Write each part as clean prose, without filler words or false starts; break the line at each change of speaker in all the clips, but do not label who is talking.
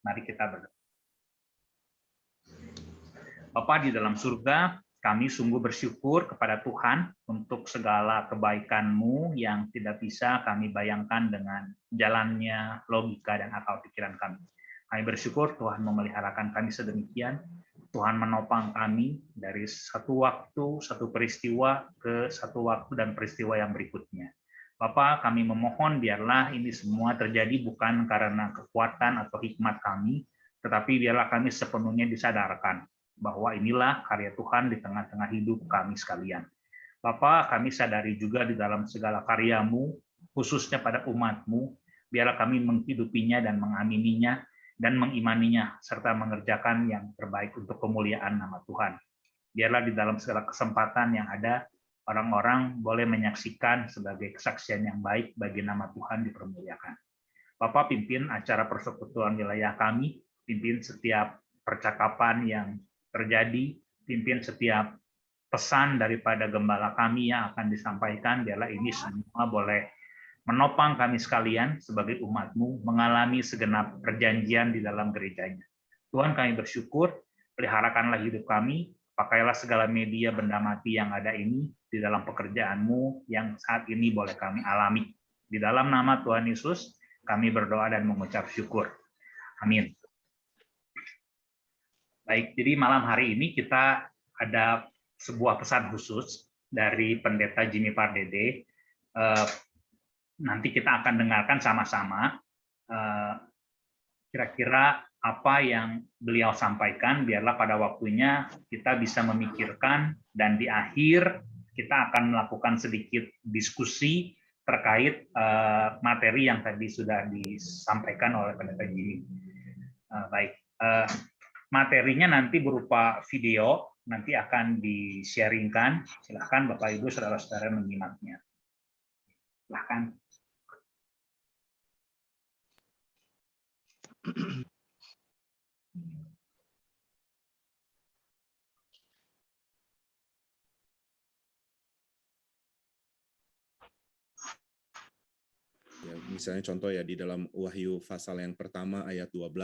Mari kita berdoa. Bapa di dalam surga, kami sungguh bersyukur kepada Tuhan untuk segala kebaikan-Mu yang tidak bisa kami bayangkan dengan jalannya logika dan akal pikiran kami. Kami bersyukur Tuhan memeliharakan kami sedemikian, Tuhan menopang kami dari satu waktu, satu peristiwa ke satu waktu dan peristiwa yang berikutnya. Bapa, kami memohon biarlah ini semua terjadi bukan karena kekuatan atau hikmat kami, tetapi biarlah kami sepenuhnya disadarkan bahwa inilah karya Tuhan di tengah-tengah hidup kami sekalian. Bapa, kami sadari juga di dalam segala karya-Mu, khususnya pada umat-Mu, biarlah kami menghidupinya dan mengamininya, dan mengimaninya, serta mengerjakan yang terbaik untuk kemuliaan nama Tuhan. Biarlah di dalam segala kesempatan yang ada, orang-orang boleh menyaksikan sebagai kesaksian yang baik bagi nama Tuhan dipermuliakan. Bapak pimpin acara persekutuan wilayah kami, pimpin setiap percakapan yang terjadi, pimpin setiap pesan daripada gembala kami yang akan disampaikan, biarlah ini semua boleh menopang kami sekalian sebagai umat-Mu mengalami segenap perjanjian di dalam gerejanya. Tuhan, kami bersyukur, peliharakanlah hidup kami, pakailah segala media benda mati yang ada ini di dalam pekerjaan-Mu yang saat ini boleh kami alami. Di dalam nama Tuhan Yesus, kami berdoa dan mengucap syukur. Amin. Baik, jadi malam hari ini kita ada sebuah pesan khusus dari Pendeta Jimmy Pardede. Nanti kita akan dengarkan sama-sama kira-kira apa yang beliau sampaikan, biarlah pada waktunya kita bisa memikirkan, dan di akhir kita akan melakukan sedikit diskusi terkait materi yang tadi sudah disampaikan oleh Pendeta Jimmy. Baik. Materinya nanti berupa video, nanti akan di-sharingkan. Silakan Bapak Ibu saudara-saudara menyimaknya. Silakan.
Ya, misalnya contoh ya di dalam Wahyu pasal yang pertama ayat 12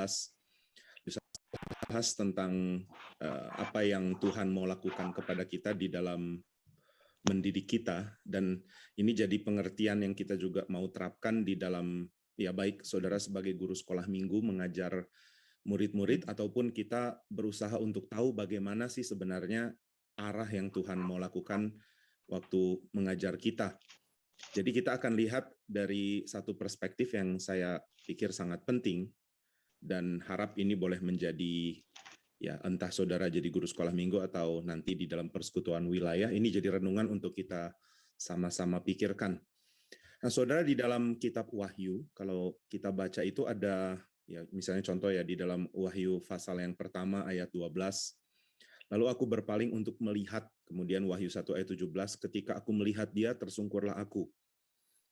bahas tentang apa yang Tuhan mau lakukan kepada kita di dalam mendidik kita, dan ini jadi pengertian yang kita juga mau terapkan di dalam, ya baik saudara sebagai guru sekolah minggu mengajar murid-murid, ataupun kita berusaha untuk tahu bagaimana sih sebenarnya arah yang Tuhan mau lakukan waktu mengajar kita. Jadi kita akan lihat dari satu perspektif yang saya pikir sangat penting, dan harap ini boleh menjadi, ya entah saudara jadi guru sekolah minggu atau nanti di dalam persekutuan wilayah, ini jadi renungan untuk kita sama-sama pikirkan. Nah saudara, di dalam kitab Wahyu, kalau kita baca itu ada, ya misalnya contoh ya di dalam Wahyu pasal yang pertama ayat 12, lalu aku berpaling untuk melihat, kemudian Wahyu 1 ayat 17, ketika aku melihat dia tersungkurlah aku.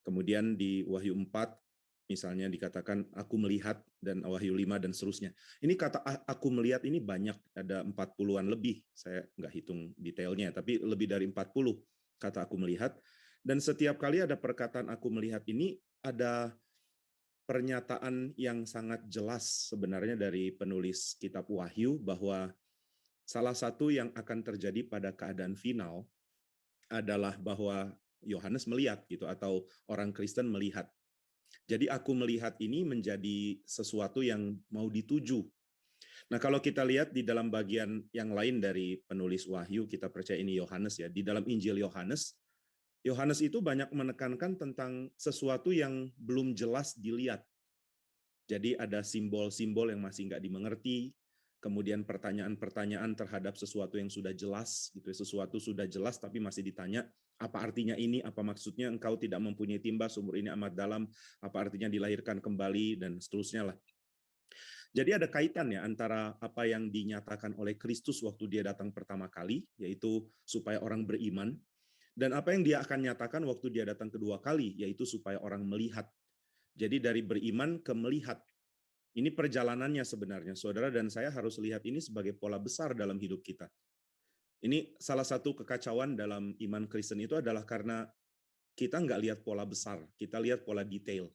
Kemudian di Wahyu 4, misalnya dikatakan aku melihat, dan Wahyu 5 dan seterusnya. Ini kata aku melihat ini banyak, ada 40-an lebih. Saya nggak hitung detailnya, tapi lebih dari 40 kata aku melihat. Dan setiap kali ada perkataan aku melihat ini, ada pernyataan yang sangat jelas sebenarnya dari penulis kitab Wahyu, bahwa salah satu yang akan terjadi pada keadaan final adalah bahwa Yohanes melihat gitu, atau orang Kristen melihat. Jadi aku melihat ini menjadi sesuatu yang mau dituju. Nah kalau kita lihat di dalam bagian yang lain dari penulis Wahyu, kita percaya ini Yohanes ya, di dalam Injil Yohanes, Yohanes itu banyak menekankan tentang sesuatu yang belum jelas dilihat. Jadi ada simbol-simbol yang masih nggak dimengerti, kemudian pertanyaan-pertanyaan terhadap sesuatu yang sudah jelas, gitu. Sesuatu sudah jelas tapi masih ditanya, apa artinya ini, apa maksudnya engkau tidak mempunyai timba, sumur ini amat dalam, apa artinya dilahirkan kembali, dan seterusnya lah. Jadi ada kaitannya antara apa yang dinyatakan oleh Kristus waktu dia datang pertama kali, yaitu supaya orang beriman, dan apa yang dia akan nyatakan waktu dia datang kedua kali, yaitu supaya orang melihat. Jadi dari beriman ke melihat. Ini perjalanannya sebenarnya, saudara dan saya harus lihat ini sebagai pola besar dalam hidup kita. Ini salah satu kekacauan dalam iman Kristen itu adalah karena kita nggak lihat pola besar, kita lihat pola detail.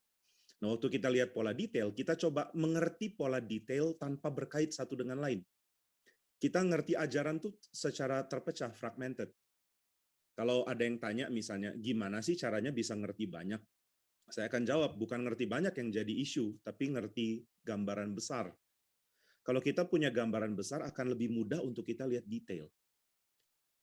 Nah, waktu kita lihat pola detail, kita coba mengerti pola detail tanpa berkait satu dengan lain. Kita ngerti ajaran tuh secara terpecah, fragmented. Kalau ada yang tanya misalnya, gimana sih caranya bisa ngerti banyak? Saya akan jawab, bukan ngerti banyak yang jadi isu, tapi ngerti gambaran besar. Kalau kita punya gambaran besar, akan lebih mudah untuk kita lihat detail.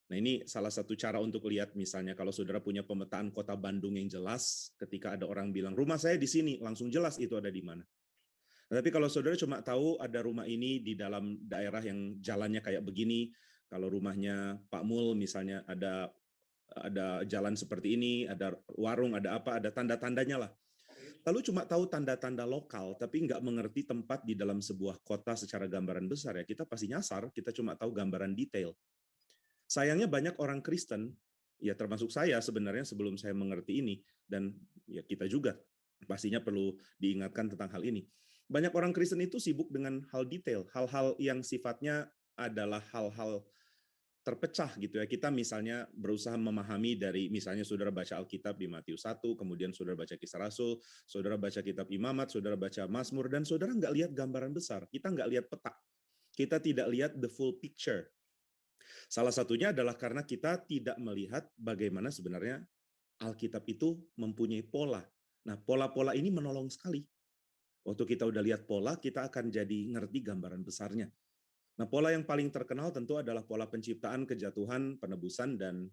Nah, ini salah satu cara untuk lihat, misalnya kalau saudara punya pemetaan kota Bandung yang jelas, ketika ada orang bilang, rumah saya di sini, langsung jelas itu ada di mana. Nah, tapi kalau saudara cuma tahu ada rumah ini di dalam daerah yang jalannya kayak begini, kalau rumahnya Pak Mul misalnya ada jalan seperti ini, ada warung, ada apa, ada tanda-tandanya lah. Lalu cuma tahu tanda-tanda lokal, tapi nggak mengerti tempat di dalam sebuah kota secara gambaran besar, ya kita pasti nyasar, kita cuma tahu gambaran detail. Sayangnya banyak orang Kristen, ya termasuk saya sebenarnya sebelum saya mengerti ini, dan ya kita juga pastinya perlu diingatkan tentang hal ini. Banyak orang Kristen itu sibuk dengan hal detail, hal-hal yang sifatnya adalah hal-hal terpecah gitu ya. Kita misalnya berusaha memahami dari misalnya saudara baca Alkitab di Matius 1, kemudian saudara baca Kisah Rasul, saudara baca kitab Imamat, saudara baca Mazmur, dan saudara nggak lihat gambaran besar. Kita nggak lihat peta. Kita tidak lihat the full picture. Salah satunya adalah karena kita tidak melihat bagaimana sebenarnya Alkitab itu mempunyai pola. Nah, pola-pola ini menolong sekali. Waktu kita udah lihat pola, kita akan jadi ngerti gambaran besarnya. Nah, pola yang paling terkenal tentu adalah pola penciptaan, kejatuhan, penebusan, dan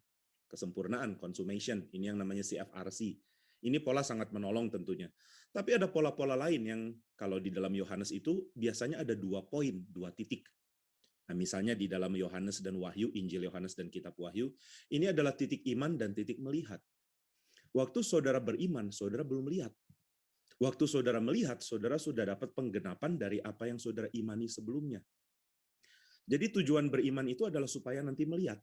kesempurnaan, consummation. Ini yang namanya CFRC. Ini pola sangat menolong tentunya. Tapi ada pola-pola lain yang kalau di dalam Yohanes itu biasanya ada 2 poin, 2 titik. Nah, misalnya di dalam Yohanes dan Wahyu, Injil Yohanes dan Kitab Wahyu, ini adalah titik iman dan titik melihat. Waktu saudara beriman, saudara belum melihat. Waktu saudara melihat, saudara sudah dapat penggenapan dari apa yang saudara imani sebelumnya. Jadi tujuan beriman itu adalah supaya nanti melihat.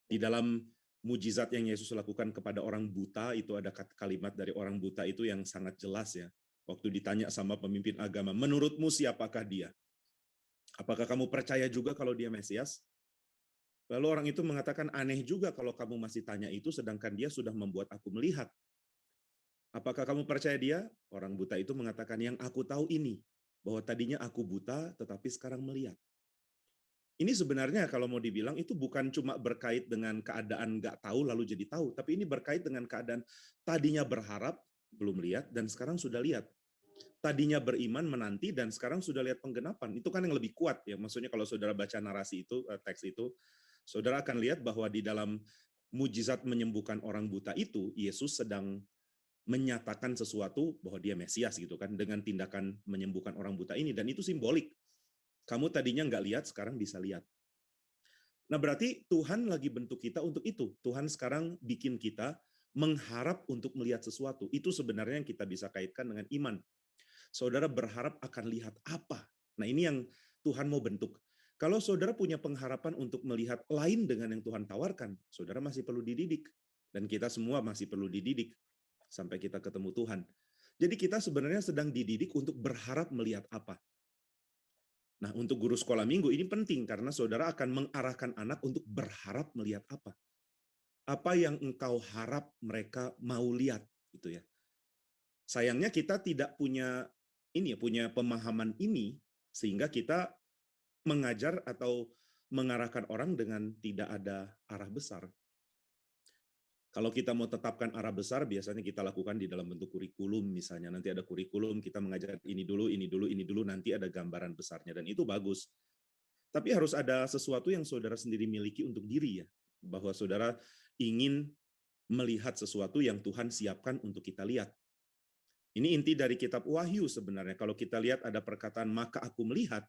Di dalam mujizat yang Yesus lakukan kepada orang buta, itu ada kalimat dari orang buta itu yang sangat jelas ya. Waktu ditanya sama pemimpin agama, menurutmu siapakah dia? Apakah kamu percaya juga kalau dia Mesias? Lalu orang itu mengatakan, aneh juga kalau kamu masih tanya itu, sedangkan dia sudah membuat aku melihat. Apakah kamu percaya dia? Orang buta itu mengatakan, yang aku tahu ini, bahwa tadinya aku buta, tetapi sekarang melihat. Ini sebenarnya kalau mau dibilang, itu bukan cuma berkait dengan keadaan nggak tahu lalu jadi tahu, tapi ini berkait dengan keadaan tadinya berharap, belum lihat, dan sekarang sudah lihat. Tadinya beriman menanti dan sekarang sudah lihat penggenapan. Itu kan yang lebih kuat ya. Maksudnya kalau saudara baca narasi itu, teks itu, saudara akan lihat bahwa di dalam mujizat menyembuhkan orang buta itu, Yesus sedang menyatakan sesuatu bahwa dia Mesias gitu kan, dengan tindakan menyembuhkan orang buta ini, dan itu simbolik. Kamu tadinya nggak lihat, sekarang bisa lihat. Nah, berarti Tuhan lagi bentuk kita untuk itu. Tuhan sekarang bikin kita mengharap untuk melihat sesuatu. Itu sebenarnya yang kita bisa kaitkan dengan iman. Saudara berharap akan lihat apa? Nah, ini yang Tuhan mau bentuk. Kalau saudara punya pengharapan untuk melihat lain dengan yang Tuhan tawarkan, saudara masih perlu dididik. Dan kita semua masih perlu dididik sampai kita ketemu Tuhan. Jadi kita sebenarnya sedang dididik untuk berharap melihat apa. Nah, untuk guru sekolah minggu ini penting karena saudara akan mengarahkan anak untuk berharap melihat apa. Apa yang engkau harap mereka mau lihat, gitu ya. Sayangnya kita tidak punya punya pemahaman ini, sehingga kita mengajar atau mengarahkan orang dengan tidak ada arah besar. Kalau kita mau tetapkan arah besar, biasanya kita lakukan di dalam bentuk kurikulum, misalnya nanti ada kurikulum, kita mengajar ini dulu, ini dulu, ini dulu, nanti ada gambaran besarnya, dan itu bagus. Tapi harus ada sesuatu yang saudara sendiri miliki untuk diri ya, bahwa saudara ingin melihat sesuatu yang Tuhan siapkan untuk kita lihat. Ini inti dari kitab Wahyu sebenarnya. Kalau kita lihat ada perkataan maka aku melihat,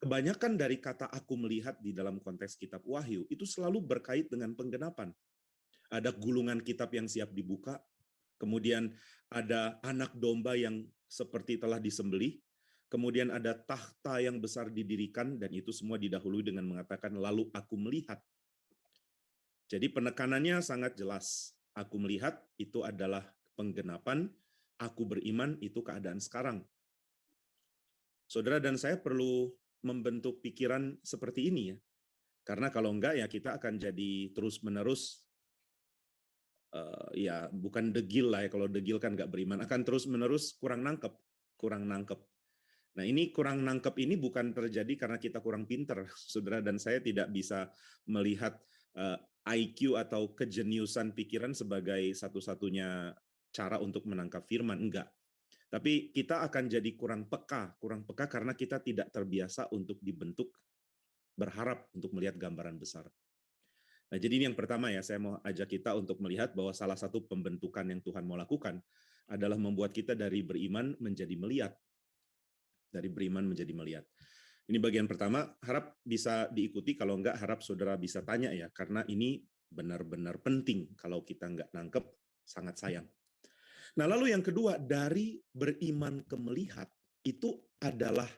kebanyakan dari kata aku melihat di dalam konteks kitab Wahyu itu selalu berkait dengan penggenapan. Ada gulungan kitab yang siap dibuka, kemudian ada anak domba yang seperti telah disembelih, kemudian ada tahta yang besar didirikan, dan itu semua didahului dengan mengatakan lalu aku melihat. Jadi penekanannya sangat jelas. Aku melihat itu adalah penggenapan, aku beriman itu keadaan sekarang. Saudara dan saya perlu membentuk pikiran seperti ini ya. Karena kalau enggak ya kita akan jadi terus-menerus ya bukan degil lah ya, kalau degil kan nggak beriman, akan terus-menerus kurang nangkep. Nah, ini kurang nangkep ini bukan terjadi karena kita kurang pinter, saudara, dan saya tidak bisa melihat IQ atau kejeniusan pikiran sebagai satu-satunya cara untuk menangkap firman, enggak. Tapi kita akan jadi kurang peka karena kita tidak terbiasa untuk dibentuk, berharap untuk melihat gambaran besar. Nah, jadi ini yang pertama ya, saya mau ajak kita untuk melihat bahwa salah satu pembentukan yang Tuhan mau lakukan adalah membuat kita dari beriman menjadi melihat. Dari beriman menjadi melihat. Ini bagian pertama, harap bisa diikuti, kalau enggak harap saudara bisa tanya ya, karena ini benar-benar penting. Kalau kita enggak nangkep, sangat sayang. Nah, lalu yang kedua, dari beriman ke melihat, itu adalah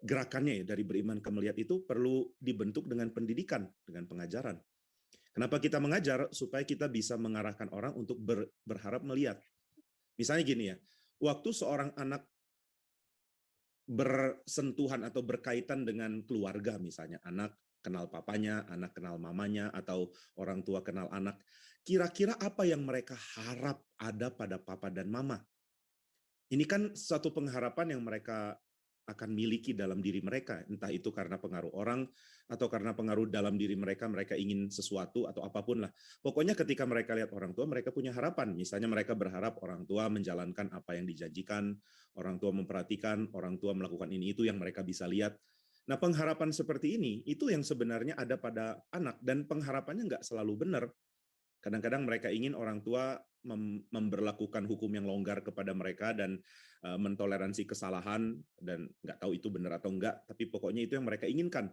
gerakannya ya, dari beriman ke melihat itu perlu dibentuk dengan pendidikan, dengan pengajaran. Kenapa kita mengajar? Supaya kita bisa mengarahkan orang untuk berharap melihat. Misalnya gini ya, waktu seorang anak bersentuhan atau berkaitan dengan keluarga, misalnya anak kenal papanya, anak kenal mamanya, atau orang tua kenal anak, kira-kira apa yang mereka harap ada pada papa dan mama? Ini kan satu pengharapan yang mereka akan miliki dalam diri mereka, entah itu karena pengaruh orang atau karena pengaruh dalam diri mereka, mereka ingin sesuatu atau apapun lah. Pokoknya ketika mereka lihat orang tua, mereka punya harapan. Misalnya mereka berharap orang tua menjalankan apa yang dijanjikan, orang tua memperhatikan, orang tua melakukan ini itu yang mereka bisa lihat. Nah, pengharapan seperti ini itu yang sebenarnya ada pada anak, dan pengharapannya nggak selalu benar. Kadang-kadang mereka ingin orang tua memberlakukan hukum yang longgar kepada mereka dan mentoleransi kesalahan, dan nggak tahu itu benar atau enggak, tapi pokoknya itu yang mereka inginkan.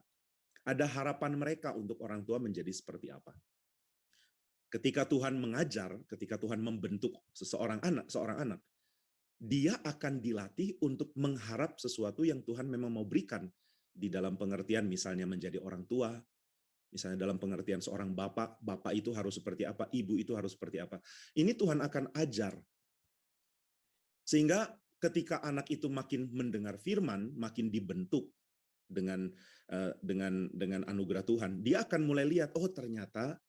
Ada harapan mereka untuk orang tua menjadi seperti apa. Ketika Tuhan mengajar, ketika Tuhan membentuk seorang anak, dia akan dilatih untuk mengharap sesuatu yang Tuhan memang mau berikan di dalam pengertian misalnya menjadi orang tua. Misalnya dalam pengertian seorang bapak itu harus seperti apa, ibu itu harus seperti apa. Ini Tuhan akan ajar. Sehingga ketika anak itu makin mendengar firman, makin dibentuk dengan anugerah Tuhan, dia akan mulai lihat, oh ternyata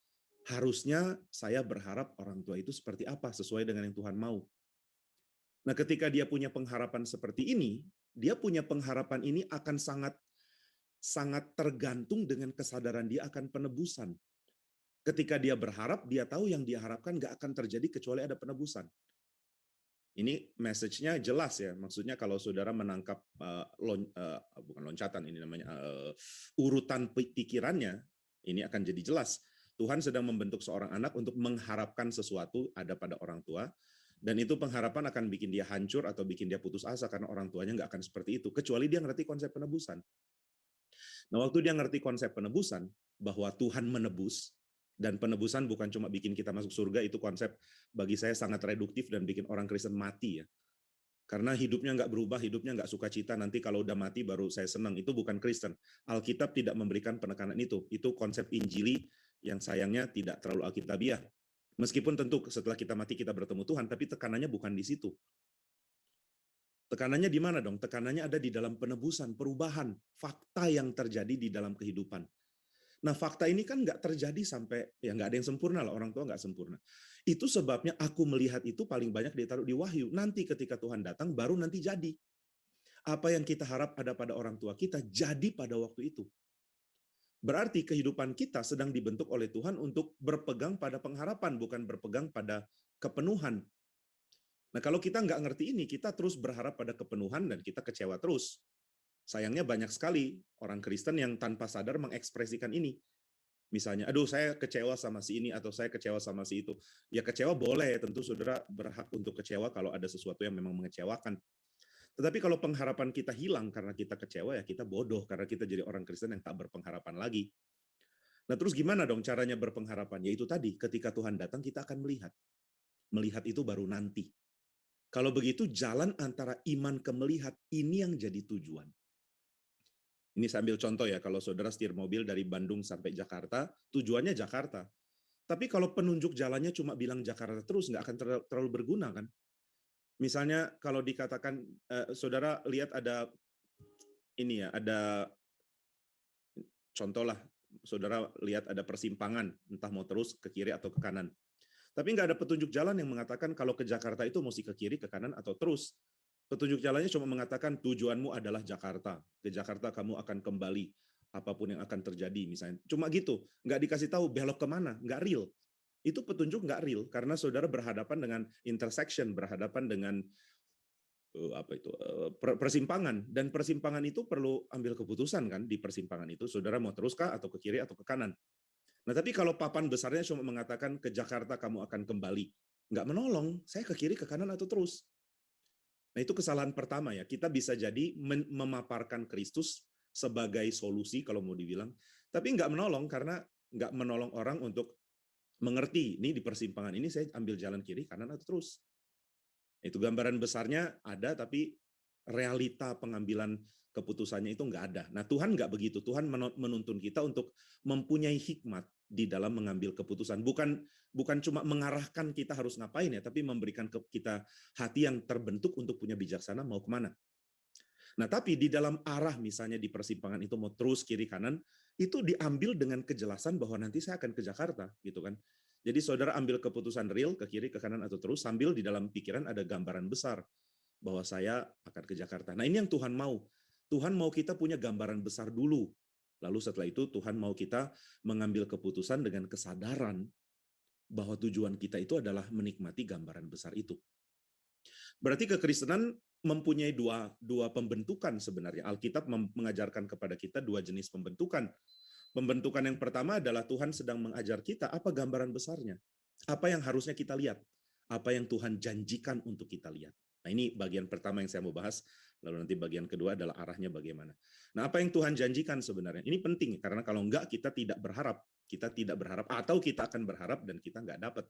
harusnya saya berharap orang tua itu seperti apa, sesuai dengan yang Tuhan mau. Nah, ketika dia punya pengharapan seperti ini, dia punya pengharapan ini akan sangat tergantung dengan kesadaran dia akan penebusan. Ketika dia berharap, dia tahu yang dia harapkan nggak akan terjadi kecuali ada penebusan. Ini message-nya jelas ya. Maksudnya kalau saudara menangkap bukan loncatan, ini namanya urutan pikirannya, ini akan jadi jelas. Tuhan sedang membentuk seorang anak untuk mengharapkan sesuatu ada pada orang tua, dan itu pengharapan akan bikin dia hancur atau bikin dia putus asa karena orang tuanya nggak akan seperti itu, kecuali dia ngerti konsep penebusan. Nah, waktu dia ngerti konsep penebusan, bahwa Tuhan menebus, dan penebusan bukan cuma bikin kita masuk surga, itu konsep bagi saya sangat reduktif dan bikin orang Kristen mati ya. Karena hidupnya nggak berubah, hidupnya nggak sukacita, nanti kalau udah mati baru saya senang. Itu bukan Kristen. Alkitab tidak memberikan penekanan itu. Itu konsep Injili yang sayangnya tidak terlalu alkitabiah. Meskipun tentu setelah kita mati kita bertemu Tuhan, tapi tekanannya bukan di situ. Tekanannya di mana dong? Tekanannya ada di dalam penebusan, perubahan, fakta yang terjadi di dalam kehidupan. Nah, fakta ini kan nggak terjadi sampai, ya nggak ada yang sempurna lah, orang tua nggak sempurna. Itu sebabnya aku melihat itu paling banyak ditaruh di Wahyu. Nanti ketika Tuhan datang, baru nanti jadi. Apa yang kita harap ada pada orang tua kita, jadi pada waktu itu. Berarti kehidupan kita sedang dibentuk oleh Tuhan untuk berpegang pada pengharapan, bukan berpegang pada kepenuhan. Nah, kalau kita nggak ngerti ini, kita terus berharap pada kepenuhan dan kita kecewa terus. Sayangnya banyak sekali orang Kristen yang tanpa sadar mengekspresikan ini. Misalnya, aduh saya kecewa sama si ini atau saya kecewa sama si itu. Ya kecewa boleh, tentu saudara berhak untuk kecewa kalau ada sesuatu yang memang mengecewakan. Tetapi kalau pengharapan kita hilang karena kita kecewa, ya kita bodoh karena kita jadi orang Kristen yang tak berpengharapan lagi. Nah, terus gimana dong caranya berpengharapan? Yaitu tadi, ketika Tuhan datang kita akan melihat. Melihat itu baru nanti. Kalau begitu, jalan antara iman ke melihat, ini yang jadi tujuan. Ini saya ambil contoh ya, kalau saudara setir mobil dari Bandung sampai Jakarta, tujuannya Jakarta. Tapi kalau penunjuk jalannya cuma bilang Jakarta terus, nggak akan terlalu berguna kan? Misalnya kalau dikatakan, saudara lihat ada ini ya, ada contoh lah, saudara lihat ada persimpangan, entah mau terus ke kiri atau ke kanan. Tapi nggak ada petunjuk jalan yang mengatakan kalau ke Jakarta itu mesti ke kiri, ke kanan, atau terus. Petunjuk jalannya cuma mengatakan tujuanmu adalah Jakarta. Ke Jakarta kamu akan kembali, apapun yang akan terjadi misalnya. Cuma gitu, nggak dikasih tahu belok kemana, nggak real. Itu petunjuk nggak real, karena saudara berhadapan dengan intersection, berhadapan dengan persimpangan, dan persimpangan itu perlu ambil keputusan kan. Di persimpangan itu saudara mau teruskah atau ke kiri atau ke kanan. Nah tapi kalau papan besarnya cuma mengatakan ke Jakarta kamu akan kembali, nggak menolong saya ke kiri, ke kanan, atau terus. Nah itu kesalahan pertama ya, kita bisa jadi memaparkan Kristus sebagai solusi kalau mau dibilang, tapi nggak menolong, karena nggak menolong orang untuk mengerti, ini di persimpangan ini saya ambil jalan kiri, kanan, atau terus. Itu gambaran besarnya ada, tapi realita pengambilan keputusannya itu nggak ada. Nah Tuhan nggak begitu. Tuhan menuntun kita untuk mempunyai hikmat di dalam mengambil keputusan. Bukan cuma mengarahkan kita harus ngapain ya, tapi memberikan kita hati yang terbentuk untuk punya bijaksana mau kemana. Nah tapi di dalam arah misalnya di persimpangan itu mau terus kiri kanan, itu diambil dengan kejelasan bahwa nanti saya akan ke Jakarta, gitu kan. Jadi saudara ambil keputusan real ke kiri, ke kanan, atau terus, sambil di dalam pikiran ada gambaran besar bahwa saya akan ke Jakarta. Nah ini yang Tuhan mau. Tuhan mau kita punya gambaran besar dulu. Lalu setelah itu Tuhan mau kita mengambil keputusan dengan kesadaran bahwa tujuan kita itu adalah menikmati gambaran besar itu. Berarti kekristenan mempunyai dua pembentukan sebenarnya. Alkitab mengajarkan kepada kita dua jenis pembentukan. Pembentukan yang pertama adalah Tuhan sedang mengajar kita apa gambaran besarnya. Apa yang harusnya kita lihat. Apa yang Tuhan janjikan untuk kita lihat. Nah ini bagian pertama yang saya mau bahas. Lalu nanti bagian kedua adalah arahnya bagaimana. Nah apa yang Tuhan janjikan sebenarnya? Ini penting karena kalau enggak kita tidak berharap. Kita tidak berharap atau kita akan berharap dan kita enggak dapat.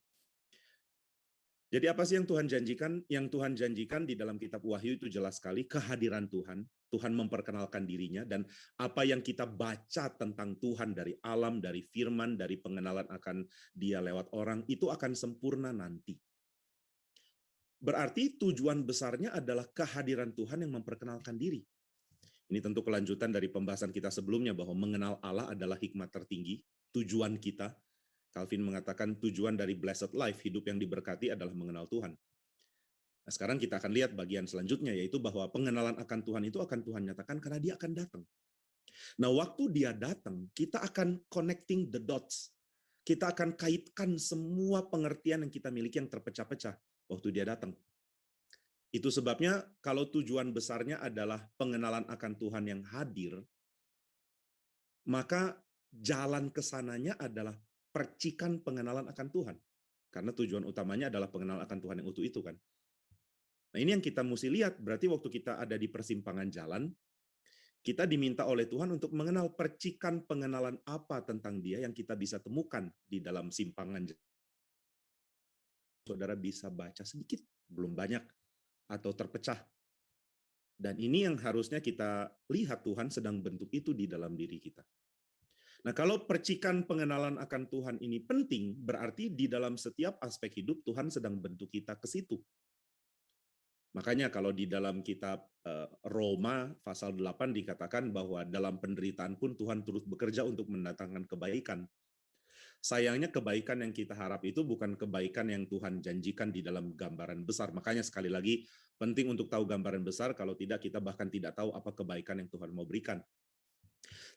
Jadi apa sih yang Tuhan janjikan? Yang Tuhan janjikan di dalam kitab Wahyu itu jelas sekali, kehadiran Tuhan. Tuhan memperkenalkan dirinya, dan apa yang kita baca tentang Tuhan dari alam, dari firman, dari pengenalan akan Dia lewat orang, itu akan sempurna nanti. Berarti tujuan besarnya adalah kehadiran Tuhan yang memperkenalkan diri. Ini tentu kelanjutan dari pembahasan kita sebelumnya bahwa mengenal Allah adalah hikmat tertinggi, tujuan kita. Calvin mengatakan tujuan dari blessed life, hidup yang diberkati adalah mengenal Tuhan. Nah, sekarang kita akan lihat bagian selanjutnya, yaitu bahwa pengenalan akan Tuhan itu akan Tuhan nyatakan karena Dia akan datang. Nah, waktu Dia datang, kita akan connecting the dots. Kita akan kaitkan semua pengertian yang kita miliki yang terpecah-pecah waktu Dia datang. Itu sebabnya kalau tujuan besarnya adalah pengenalan akan Tuhan yang hadir, maka jalan ke sananya adalah percikan pengenalan akan Tuhan. Karena tujuan utamanya adalah pengenalan akan Tuhan yang utuh itu kan. Nah ini yang kita mesti lihat, berarti waktu kita ada di persimpangan jalan, kita diminta oleh Tuhan untuk mengenal percikan pengenalan apa tentang Dia yang kita bisa temukan di dalam simpangan jalan. Saudara bisa baca sedikit, belum banyak, atau terpecah. Dan ini yang harusnya kita lihat Tuhan sedang bentuk itu di dalam diri kita. Nah, kalau percikan pengenalan akan Tuhan ini penting, berarti di dalam setiap aspek hidup Tuhan sedang bentuk kita ke situ. Makanya kalau di dalam kitab Roma pasal 8 dikatakan bahwa dalam penderitaan pun Tuhan terus bekerja untuk mendatangkan kebaikan. Sayangnya kebaikan yang kita harap itu bukan kebaikan yang Tuhan janjikan di dalam gambaran besar. Makanya sekali lagi penting untuk tahu gambaran besar, kalau tidak kita bahkan tidak tahu apa kebaikan yang Tuhan mau berikan.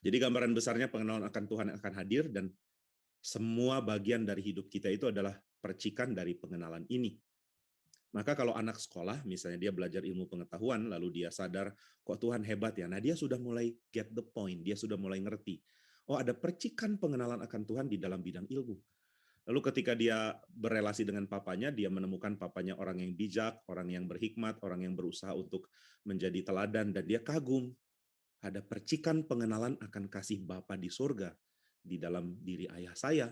Jadi gambaran besarnya pengenalan akan Tuhan yang akan hadir, dan semua bagian dari hidup kita itu adalah percikan dari pengenalan ini. Maka kalau anak sekolah, misalnya dia belajar ilmu pengetahuan, lalu dia sadar, kok Tuhan hebat ya, nah dia sudah mulai get the point, dia sudah mulai ngerti. Oh ada percikan pengenalan akan Tuhan di dalam bidang ilmu. Lalu ketika dia berelasi dengan papanya, dia menemukan papanya orang yang bijak, orang yang berhikmat, orang yang berusaha untuk menjadi teladan, dan dia kagum. Ada percikan pengenalan akan kasih Bapa di surga di dalam diri ayah saya.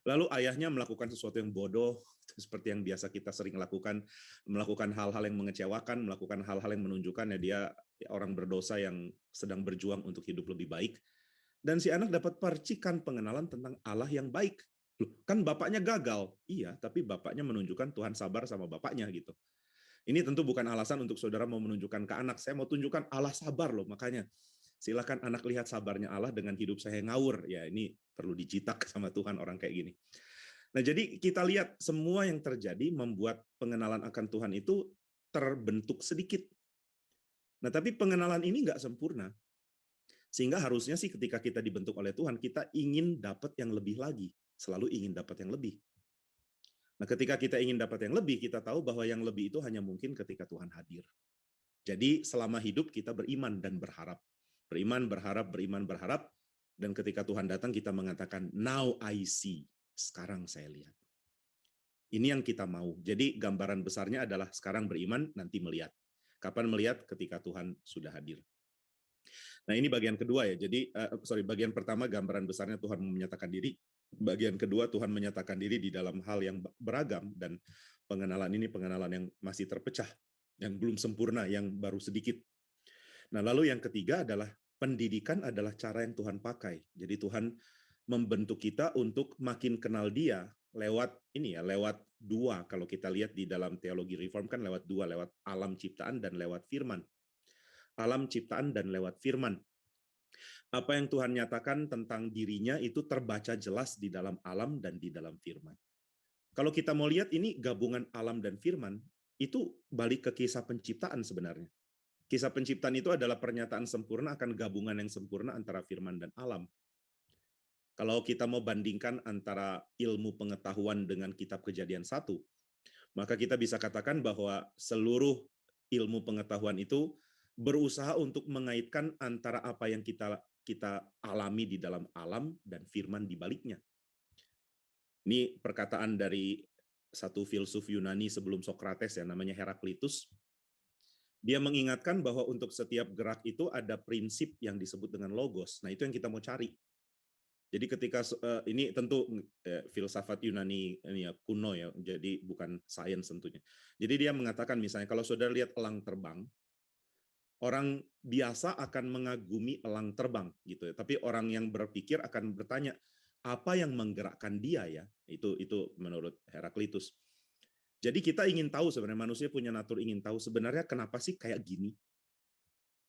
Lalu ayahnya melakukan sesuatu yang bodoh, seperti yang biasa kita sering lakukan, melakukan hal-hal yang mengecewakan, melakukan hal-hal yang menunjukkan dia orang berdosa yang sedang berjuang untuk hidup lebih baik. Dan si anak dapat percikan pengenalan tentang Allah yang baik. Loh, kan bapaknya gagal. Iya, tapi bapaknya menunjukkan Tuhan sabar sama bapaknya gitu. Ini tentu bukan alasan untuk saudara mau menunjukkan ke anak, saya mau tunjukkan Allah sabar loh, makanya silakan anak lihat sabarnya Allah dengan hidup saya ngawur. Ya ini perlu dijitak sama Tuhan orang kayak gini. Nah, jadi kita lihat semua yang terjadi membuat pengenalan akan Tuhan itu terbentuk sedikit. Nah, tapi pengenalan ini nggak sempurna. Sehingga harusnya sih ketika kita dibentuk oleh Tuhan, kita ingin dapat yang lebih lagi. Selalu ingin dapat yang lebih. Nah, ketika kita ingin dapat yang lebih, kita tahu bahwa yang lebih itu hanya mungkin ketika Tuhan hadir. Jadi selama hidup kita beriman dan berharap. Beriman, berharap, beriman, berharap. Dan ketika Tuhan datang, kita mengatakan, now I see. Sekarang saya lihat. Ini yang kita mau. Jadi gambaran besarnya adalah sekarang beriman, nanti melihat. Kapan melihat? Ketika Tuhan sudah hadir. Nah, ini bagian kedua ya. Jadi, bagian pertama gambaran besarnya Tuhan menyatakan diri. Bagian kedua Tuhan menyatakan diri di dalam hal yang beragam, dan pengenalan ini pengenalan yang masih terpecah, yang belum sempurna, yang baru sedikit. Nah, lalu yang ketiga adalah pendidikan adalah cara yang Tuhan pakai. Jadi Tuhan membentuk kita untuk makin kenal Dia lewat ini ya, lewat dua. Kalau kita lihat di dalam teologi reform kan lewat dua, lewat alam ciptaan dan lewat firman. Alam ciptaan dan lewat firman. Apa yang Tuhan nyatakan tentang dirinya itu terbaca jelas di dalam alam dan di dalam firman. Kalau kita mau lihat ini gabungan alam dan firman, itu balik ke kisah penciptaan sebenarnya. Kisah penciptaan itu adalah pernyataan sempurna akan gabungan yang sempurna antara firman dan alam. Kalau kita mau bandingkan antara ilmu pengetahuan dengan kitab Kejadian 1, maka kita bisa katakan bahwa seluruh ilmu pengetahuan itu berusaha untuk mengaitkan antara apa yang kita alami di dalam alam dan firman di baliknya. Ini perkataan dari satu filsuf Yunani sebelum Sokrates ya, namanya Heraklitus. Dia mengingatkan bahwa untuk setiap gerak itu ada prinsip yang disebut dengan logos. Nah, itu yang kita mau cari. Jadi ketika ini tentu filsafat Yunani ini ya, kuno ya, jadi bukan sains tentunya. Jadi dia mengatakan misalnya kalau saudara lihat elang terbang, orang biasa akan mengagumi elang terbang gitu ya. Tapi orang yang berpikir akan bertanya, apa yang menggerakkan dia ya? Itu menurut Heraklitus. Jadi kita ingin tahu sebenarnya, manusia punya natur ingin tahu sebenarnya kenapa sih kayak gini.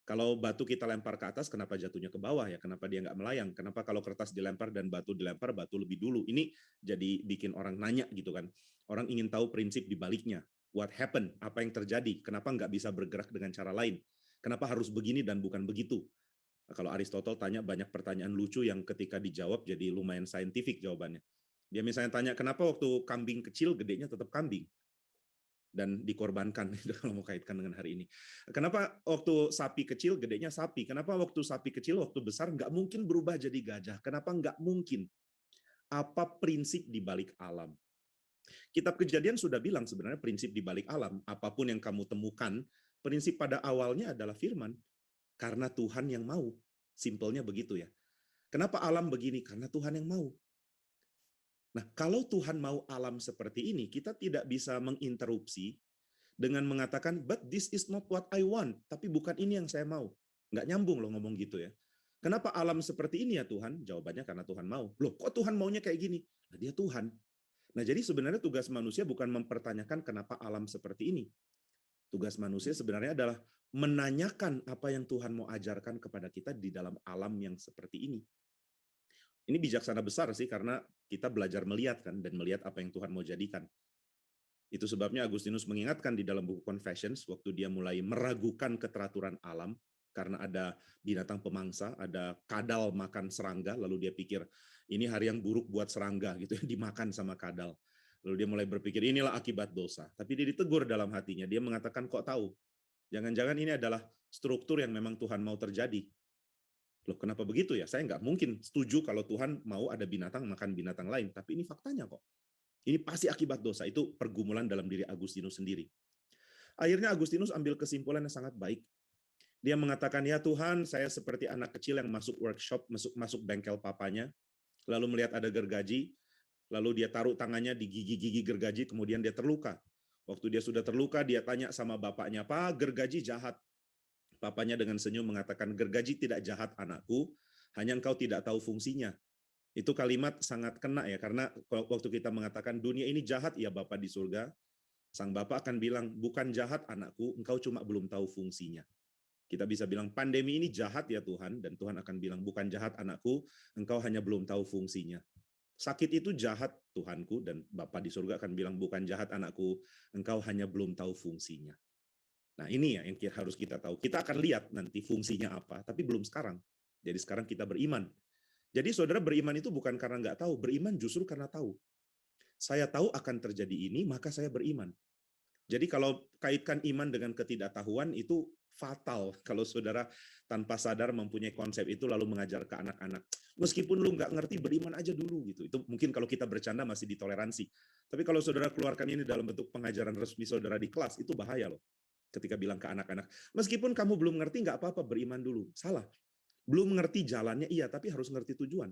Kalau batu kita lempar ke atas, kenapa jatuhnya ke bawah ya? Kenapa dia nggak melayang? Kenapa kalau kertas dilempar dan batu dilempar, batu lebih dulu? Ini jadi bikin orang nanya gitu kan. Orang ingin tahu prinsip di baliknya. What happened? Apa yang terjadi? Kenapa nggak bisa bergerak dengan cara lain? Kenapa harus begini dan bukan begitu? Kalau Aristotle tanya banyak pertanyaan lucu yang ketika dijawab jadi lumayan saintifik jawabannya. Dia misalnya tanya, kenapa waktu kambing kecil gedenya tetap kambing? Dan dikorbankan, kalau mau kaitkan dengan hari ini. Kenapa waktu sapi kecil gedenya sapi? Kenapa waktu sapi kecil, waktu besar nggak mungkin berubah jadi gajah? Kenapa nggak mungkin? Apa prinsip di balik alam? Kitab Kejadian sudah bilang sebenarnya prinsip di balik alam, apapun yang kamu temukan, prinsip pada awalnya adalah firman. Karena Tuhan yang mau. Simpelnya begitu ya. Kenapa alam begini? Karena Tuhan yang mau. Nah, kalau Tuhan mau alam seperti ini, kita tidak bisa menginterupsi dengan mengatakan, but this is not what I want, tapi bukan ini yang saya mau. Nggak nyambung loh ngomong gitu ya. Kenapa alam seperti ini ya Tuhan? Jawabannya karena Tuhan mau. Loh, kok Tuhan maunya kayak gini? Nah, dia Tuhan. Nah, jadi sebenarnya tugas manusia bukan mempertanyakan kenapa alam seperti ini. Tugas manusia sebenarnya adalah menanyakan apa yang Tuhan mau ajarkan kepada kita di dalam alam yang seperti ini. Ini bijaksana besar sih, karena kita belajar melihat kan, dan melihat apa yang Tuhan mau jadikan. Itu sebabnya Agustinus mengingatkan di dalam buku Confessions, waktu dia mulai meragukan keteraturan alam, karena ada binatang pemangsa, ada kadal makan serangga, lalu dia pikir, ini hari yang buruk buat serangga, gitu, dimakan sama kadal. Lalu dia mulai berpikir, inilah akibat dosa. Tapi dia ditegur dalam hatinya, dia mengatakan, kok tahu? Jangan-jangan ini adalah struktur yang memang Tuhan mau terjadi. Loh, kenapa begitu ya? Saya nggak mungkin setuju kalau Tuhan mau ada binatang makan binatang lain, tapi ini faktanya kok. Ini pasti akibat dosa. Itu pergumulan dalam diri Agustinus sendiri. Akhirnya Agustinus ambil kesimpulan yang sangat baik. Dia mengatakan, ya Tuhan, saya seperti anak kecil yang masuk workshop, masuk bengkel papanya, lalu melihat ada gergaji, lalu dia taruh tangannya di gigi-gigi gergaji, kemudian dia terluka. Waktu dia sudah terluka, dia tanya sama bapaknya, Pak, gergaji jahat. Papanya dengan senyum mengatakan, gergaji tidak jahat anakku, hanya engkau tidak tahu fungsinya. Itu kalimat sangat kena ya, karena waktu kita mengatakan dunia ini jahat ya Bapa di surga, sang Bapa akan bilang, bukan jahat anakku, engkau cuma belum tahu fungsinya. Kita bisa bilang, pandemi ini jahat ya Tuhan, dan Tuhan akan bilang, bukan jahat anakku, engkau hanya belum tahu fungsinya. Sakit itu jahat Tuhanku, dan Bapa di surga akan bilang, bukan jahat anakku, engkau hanya belum tahu fungsinya. Nah ini ya yang harus kita tahu. Kita akan lihat nanti fungsinya apa, tapi belum sekarang. Jadi sekarang kita beriman. Jadi saudara beriman itu bukan karena nggak tahu, beriman justru karena tahu. Saya tahu akan terjadi ini, maka saya beriman. Jadi kalau kaitkan iman dengan ketidaktahuan itu fatal kalau saudara tanpa sadar mempunyai konsep itu lalu mengajar ke anak-anak. Meskipun lu nggak ngerti, beriman aja dulu gitu. Itu mungkin kalau kita bercanda masih ditoleransi. Tapi kalau saudara keluarkan ini dalam bentuk pengajaran resmi saudara di kelas, itu bahaya loh. Ketika bilang ke anak-anak, meskipun kamu belum ngerti, nggak apa-apa, beriman dulu. Salah. Belum mengerti jalannya, iya, tapi harus ngerti tujuan.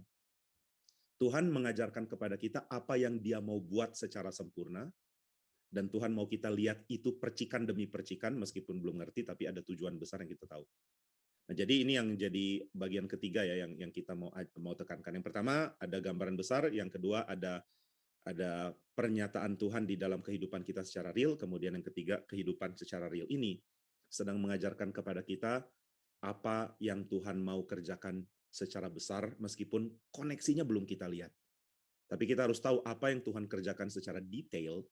Tuhan mengajarkan kepada kita apa yang Dia mau buat secara sempurna, dan Tuhan mau kita lihat itu percikan demi percikan, meskipun belum ngerti, tapi ada tujuan besar yang kita tahu. Nah, jadi ini yang jadi bagian ketiga ya, yang kita mau tekankan. Yang pertama, ada gambaran besar. Yang kedua, ada pernyataan Tuhan di dalam kehidupan kita secara real. Kemudian yang ketiga, kehidupan secara real ini sedang mengajarkan kepada kita apa yang Tuhan mau kerjakan secara besar, meskipun koneksinya belum kita lihat. Tapi kita harus tahu apa yang Tuhan kerjakan secara detail,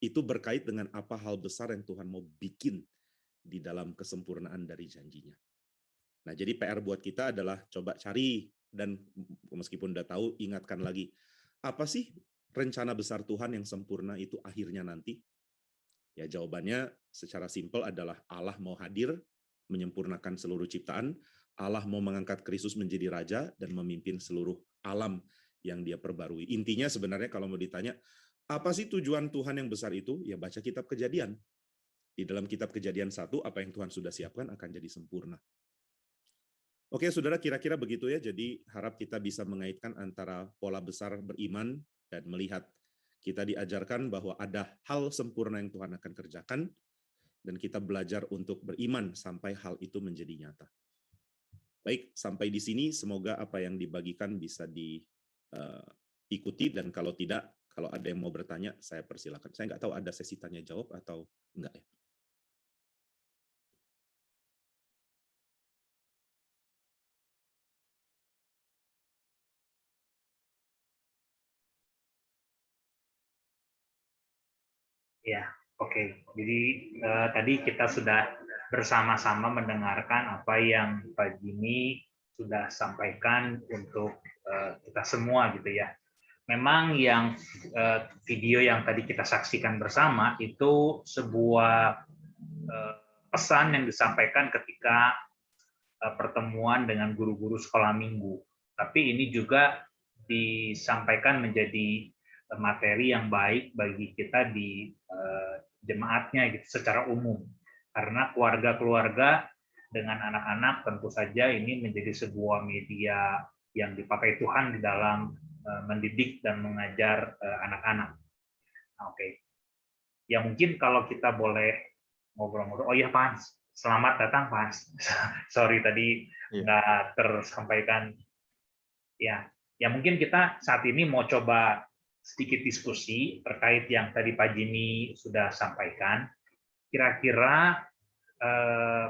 itu berkait dengan apa hal besar yang Tuhan mau bikin di dalam kesempurnaan dari janjinya. Nah, jadi PR buat kita adalah coba cari, dan meskipun udah tahu, ingatkan lagi. Apa sih rencana besar Tuhan yang sempurna itu akhirnya nanti? Ya, jawabannya secara simpel adalah Allah mau hadir, menyempurnakan seluruh ciptaan, Allah mau mengangkat Kristus menjadi raja dan memimpin seluruh alam yang Dia perbarui. Intinya sebenarnya kalau mau ditanya, apa sih tujuan Tuhan yang besar itu? Ya baca kitab Kejadian. Di dalam kitab Kejadian 1, apa yang Tuhan sudah siapkan akan jadi sempurna. Oke, saudara, kira-kira begitu ya. Jadi harap kita bisa mengaitkan antara pola besar beriman dan melihat kita diajarkan bahwa ada hal sempurna yang Tuhan akan kerjakan, dan kita belajar untuk beriman sampai hal itu menjadi nyata. Baik, sampai di sini semoga apa yang dibagikan bisa diikuti, dan kalau tidak, kalau ada yang mau bertanya, saya persilakan. Saya nggak tahu ada sesi tanya jawab atau enggak ya.
Ya, oke. Jadi tadi kita sudah bersama-sama mendengarkan apa yang Pak Jimmy sudah sampaikan untuk kita semua gitu ya. Memang yang video yang tadi kita saksikan bersama itu sebuah pesan yang disampaikan ketika pertemuan dengan guru-guru sekolah minggu. Tapi ini juga disampaikan menjadi materi yang baik bagi kita di jemaatnya gitu secara umum. Karena keluarga-keluarga dengan anak-anak tentu saja ini menjadi sebuah media yang dipakai Tuhan di dalam mendidik dan mengajar anak-anak. Oke. Ya mungkin kalau kita boleh ngobrol-ngobrol. Oh iya, Pak, selamat datang, Pak. Sorry tadi nggak tersampaikan. Ya mungkin kita saat ini mau coba sedikit diskusi terkait yang tadi Pak Jimmy sudah sampaikan. Kira-kira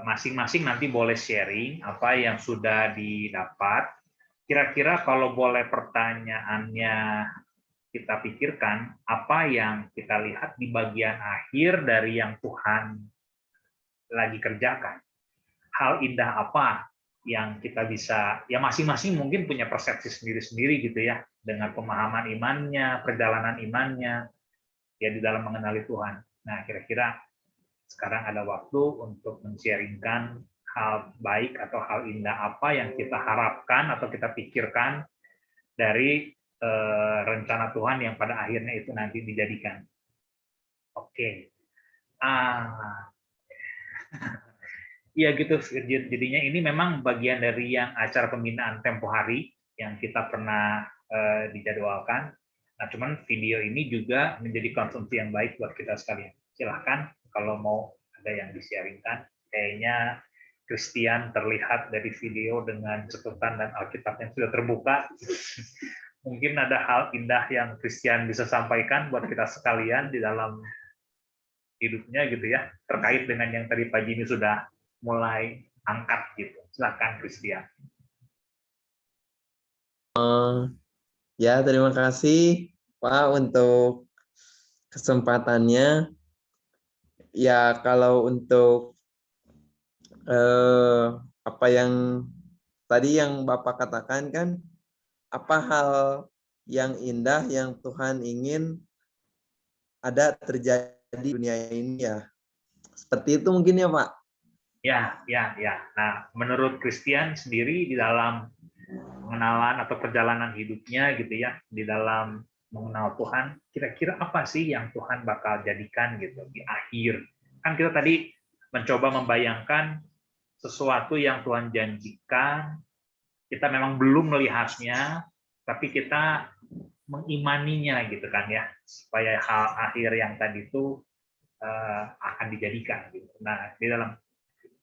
masing-masing nanti boleh sharing apa yang sudah didapat. Kira-kira kalau boleh pertanyaannya kita pikirkan, apa yang kita lihat di bagian akhir dari yang Tuhan lagi kerjakan. Hal indah apa yang kita bisa, ya masing-masing mungkin punya persepsi sendiri-sendiri gitu ya, dengan pemahaman imannya, perjalanan imannya, ya di dalam mengenali Tuhan. Nah, kira-kira sekarang ada waktu untuk men-sharingkan hal baik atau hal indah apa yang kita harapkan atau kita pikirkan dari rencana Tuhan yang pada akhirnya itu nanti dijadikan. Oke. Iya gitu, jadinya ini memang bagian dari yang acara pembinaan tempo hari yang kita pernah dijadwalkan. Nah, cuman video ini juga menjadi konsumsi yang baik buat kita sekalian. Silahkan kalau mau ada yang di-sharingkan. Kayaknya Christian terlihat dari video dengan catatan dan Alkitab yang sudah terbuka. Mungkin ada hal indah yang Christian bisa sampaikan buat kita sekalian di dalam hidupnya gitu ya, terkait dengan yang tadi Pak Jimmy sudah mulai angkat gitu. Silakan Christian.
Ya, terima kasih Pak untuk kesempatannya. Ya, kalau untuk apa yang tadi yang Bapak katakan kan, apa hal yang indah yang Tuhan ingin ada terjadi di dunia ini ya. Seperti itu mungkin ya Pak.
Ya, ya, ya. Nah, menurut Christian sendiri di dalam pengenalan atau perjalanan hidupnya gitu ya, di dalam mengenal Tuhan, kira-kira apa sih yang Tuhan bakal jadikan gitu di akhir? Kan kita tadi mencoba membayangkan sesuatu yang Tuhan janjikan, kita memang belum melihatnya, tapi kita mengimaninya gitu kan ya, supaya hal akhir yang tadi itu akan dijadikan gitu. Nah, di dalam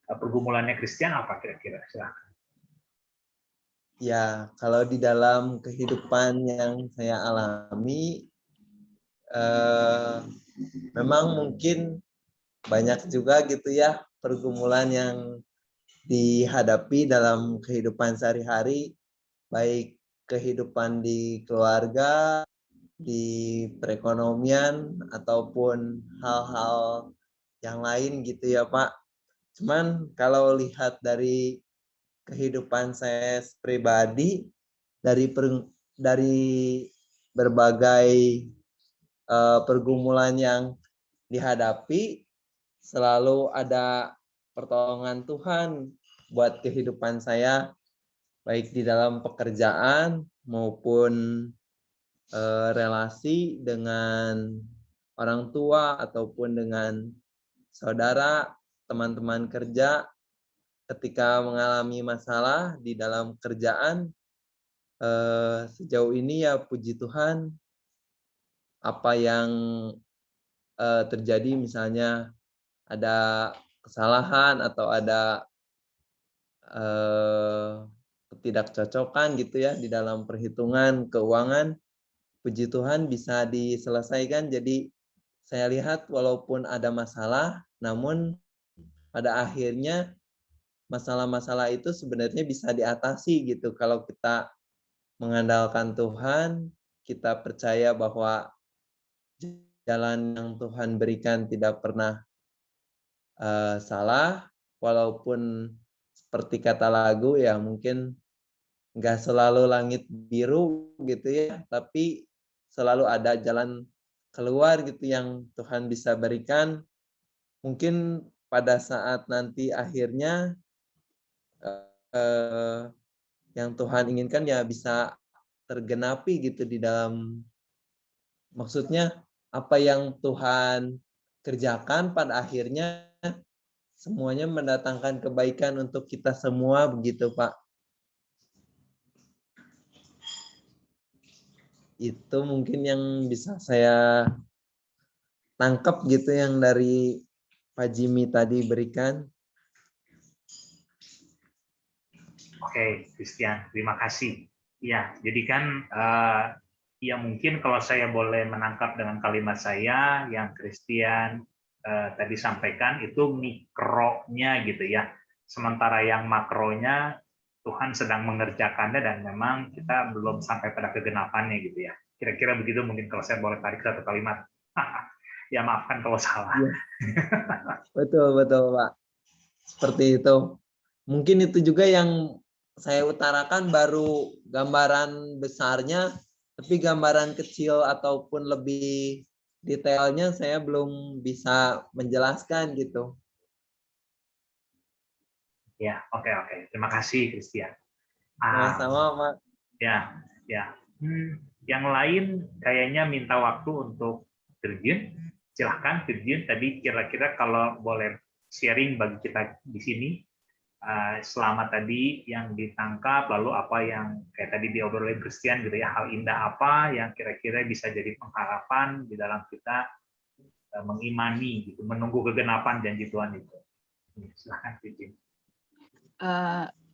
pergumulannya Christian apa kira-kira? Silahkan.
Ya, kalau di dalam kehidupan yang saya alami, memang mungkin banyak juga gitu ya pergumulan yang dihadapi dalam kehidupan sehari-hari, baik kehidupan di keluarga, di perekonomian, ataupun hal-hal yang lain gitu ya Pak. Cuman kalau lihat dari kehidupan saya pribadi, dari berbagai pergumulan yang dihadapi, selalu ada pertolongan Tuhan buat kehidupan saya, baik di dalam pekerjaan maupun relasi dengan orang tua ataupun dengan saudara, teman-teman kerja. Ketika mengalami masalah di dalam kerjaan, sejauh ini ya puji Tuhan, apa yang terjadi misalnya ada kesalahan atau ada ketidakcocokan gitu ya di dalam perhitungan keuangan, puji Tuhan bisa diselesaikan. Jadi saya lihat walaupun ada masalah, namun pada akhirnya masalah-masalah itu sebenarnya bisa diatasi gitu kalau kita mengandalkan Tuhan, kita percaya bahwa jalan yang Tuhan berikan tidak pernah salah, walaupun seperti kata lagu ya mungkin nggak selalu langit biru gitu ya, tapi selalu ada jalan keluar gitu yang Tuhan bisa berikan. Mungkin pada saat nanti akhirnya eh, yang Tuhan inginkan ya bisa tergenapi gitu di dalam, maksudnya apa yang Tuhan kerjakan pada akhirnya semuanya mendatangkan kebaikan untuk kita semua begitu Pak. Itu mungkin yang bisa saya tangkap gitu yang dari Pak Jimmy tadi berikan.
Oke, Christian, terima kasih. Ya, jadi kan ya mungkin kalau saya boleh menangkap dengan kalimat saya yang Christian tadi sampaikan itu mikronya gitu ya. Sementara yang makronya Tuhan sedang mengerjakannya dan memang kita belum sampai pada kegenapannya gitu ya. Kira-kira begitu mungkin kalau saya boleh tarik satu kalimat. Ya maafkan kalau salah.
Ya, betul betul Pak. Seperti itu. Mungkin itu juga yang saya utarakan baru gambaran besarnya, tapi gambaran kecil ataupun lebih detailnya saya belum bisa menjelaskan gitu.
Ya, oke. Terima kasih, Christian.
Sama-sama Pak.
Ya, ya. Yang lain kayaknya minta waktu untuk Virgin. Silahkan Virgin. Tadi kira-kira kalau boleh sharing bagi kita di sini selama tadi yang ditangkap, lalu apa yang kayak tadi diobrolin Christian gitu ya, hal indah apa yang kira-kira bisa jadi pengharapan di dalam kita mengimani gitu, menunggu kegenapan janji Tuhan itu. Silahkan Virgin.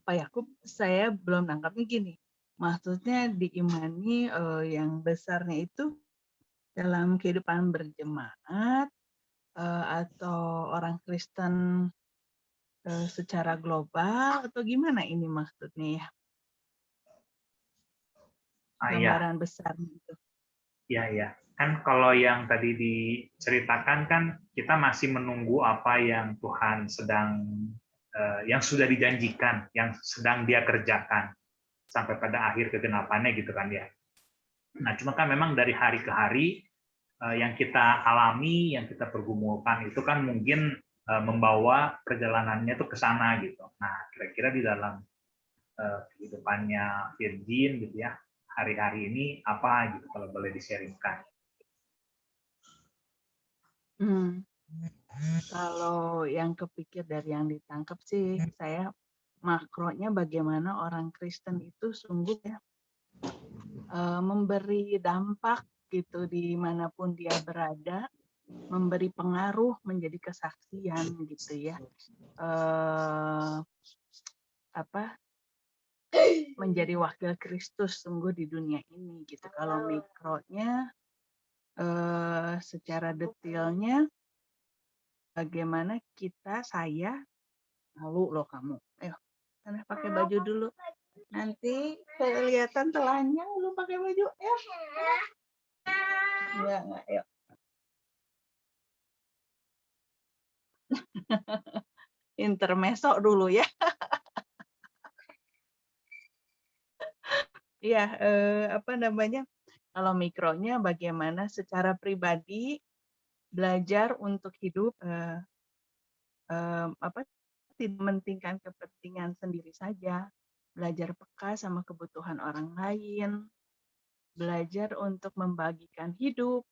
Pak Yakub, saya belum nangkapnya gini. Maksudnya diimani yang besarnya itu dalam kehidupan berjemaat atau orang Kristen secara global atau gimana ini maksudnya ya?
Ya,
gambaran besarnya itu.
ya. Kan kalau yang tadi diceritakan kan kita masih menunggu apa yang Tuhan sedang, yang sudah dijanjikan, yang sedang Dia kerjakan sampai pada akhir kegenapannya gitu kan ya. Nah, cuma kan memang dari hari ke hari yang kita alami, yang kita pergumulkan itu kan mungkin membawa perjalanannya tuh ke sana gitu. Nah, kira-kira di dalam kehidupannya Virgin gitu ya, hari-hari ini apa gitu kalau boleh di-sharingkan.
Kalau yang kepikir dari yang ditangkap sih, saya makronya bagaimana orang Kristen itu sungguh ya memberi dampak gitu dimanapun dia berada, memberi pengaruh, menjadi kesaksian gitu ya, menjadi wakil Kristus sungguh di dunia ini gitu. Kalau mikronya, secara detailnya, bagaimana saya malu loh kamu, ayo sana pakai baju dulu, nanti kelihatan telanjang belum pakai baju, ya enggak, yuk. Intermezzo dulu ya. Iya, kalau mikronya bagaimana secara pribadi belajar untuk hidup tidak mementingkan kepentingan sendiri saja, belajar peka sama kebutuhan orang lain, belajar untuk membagikan hidup,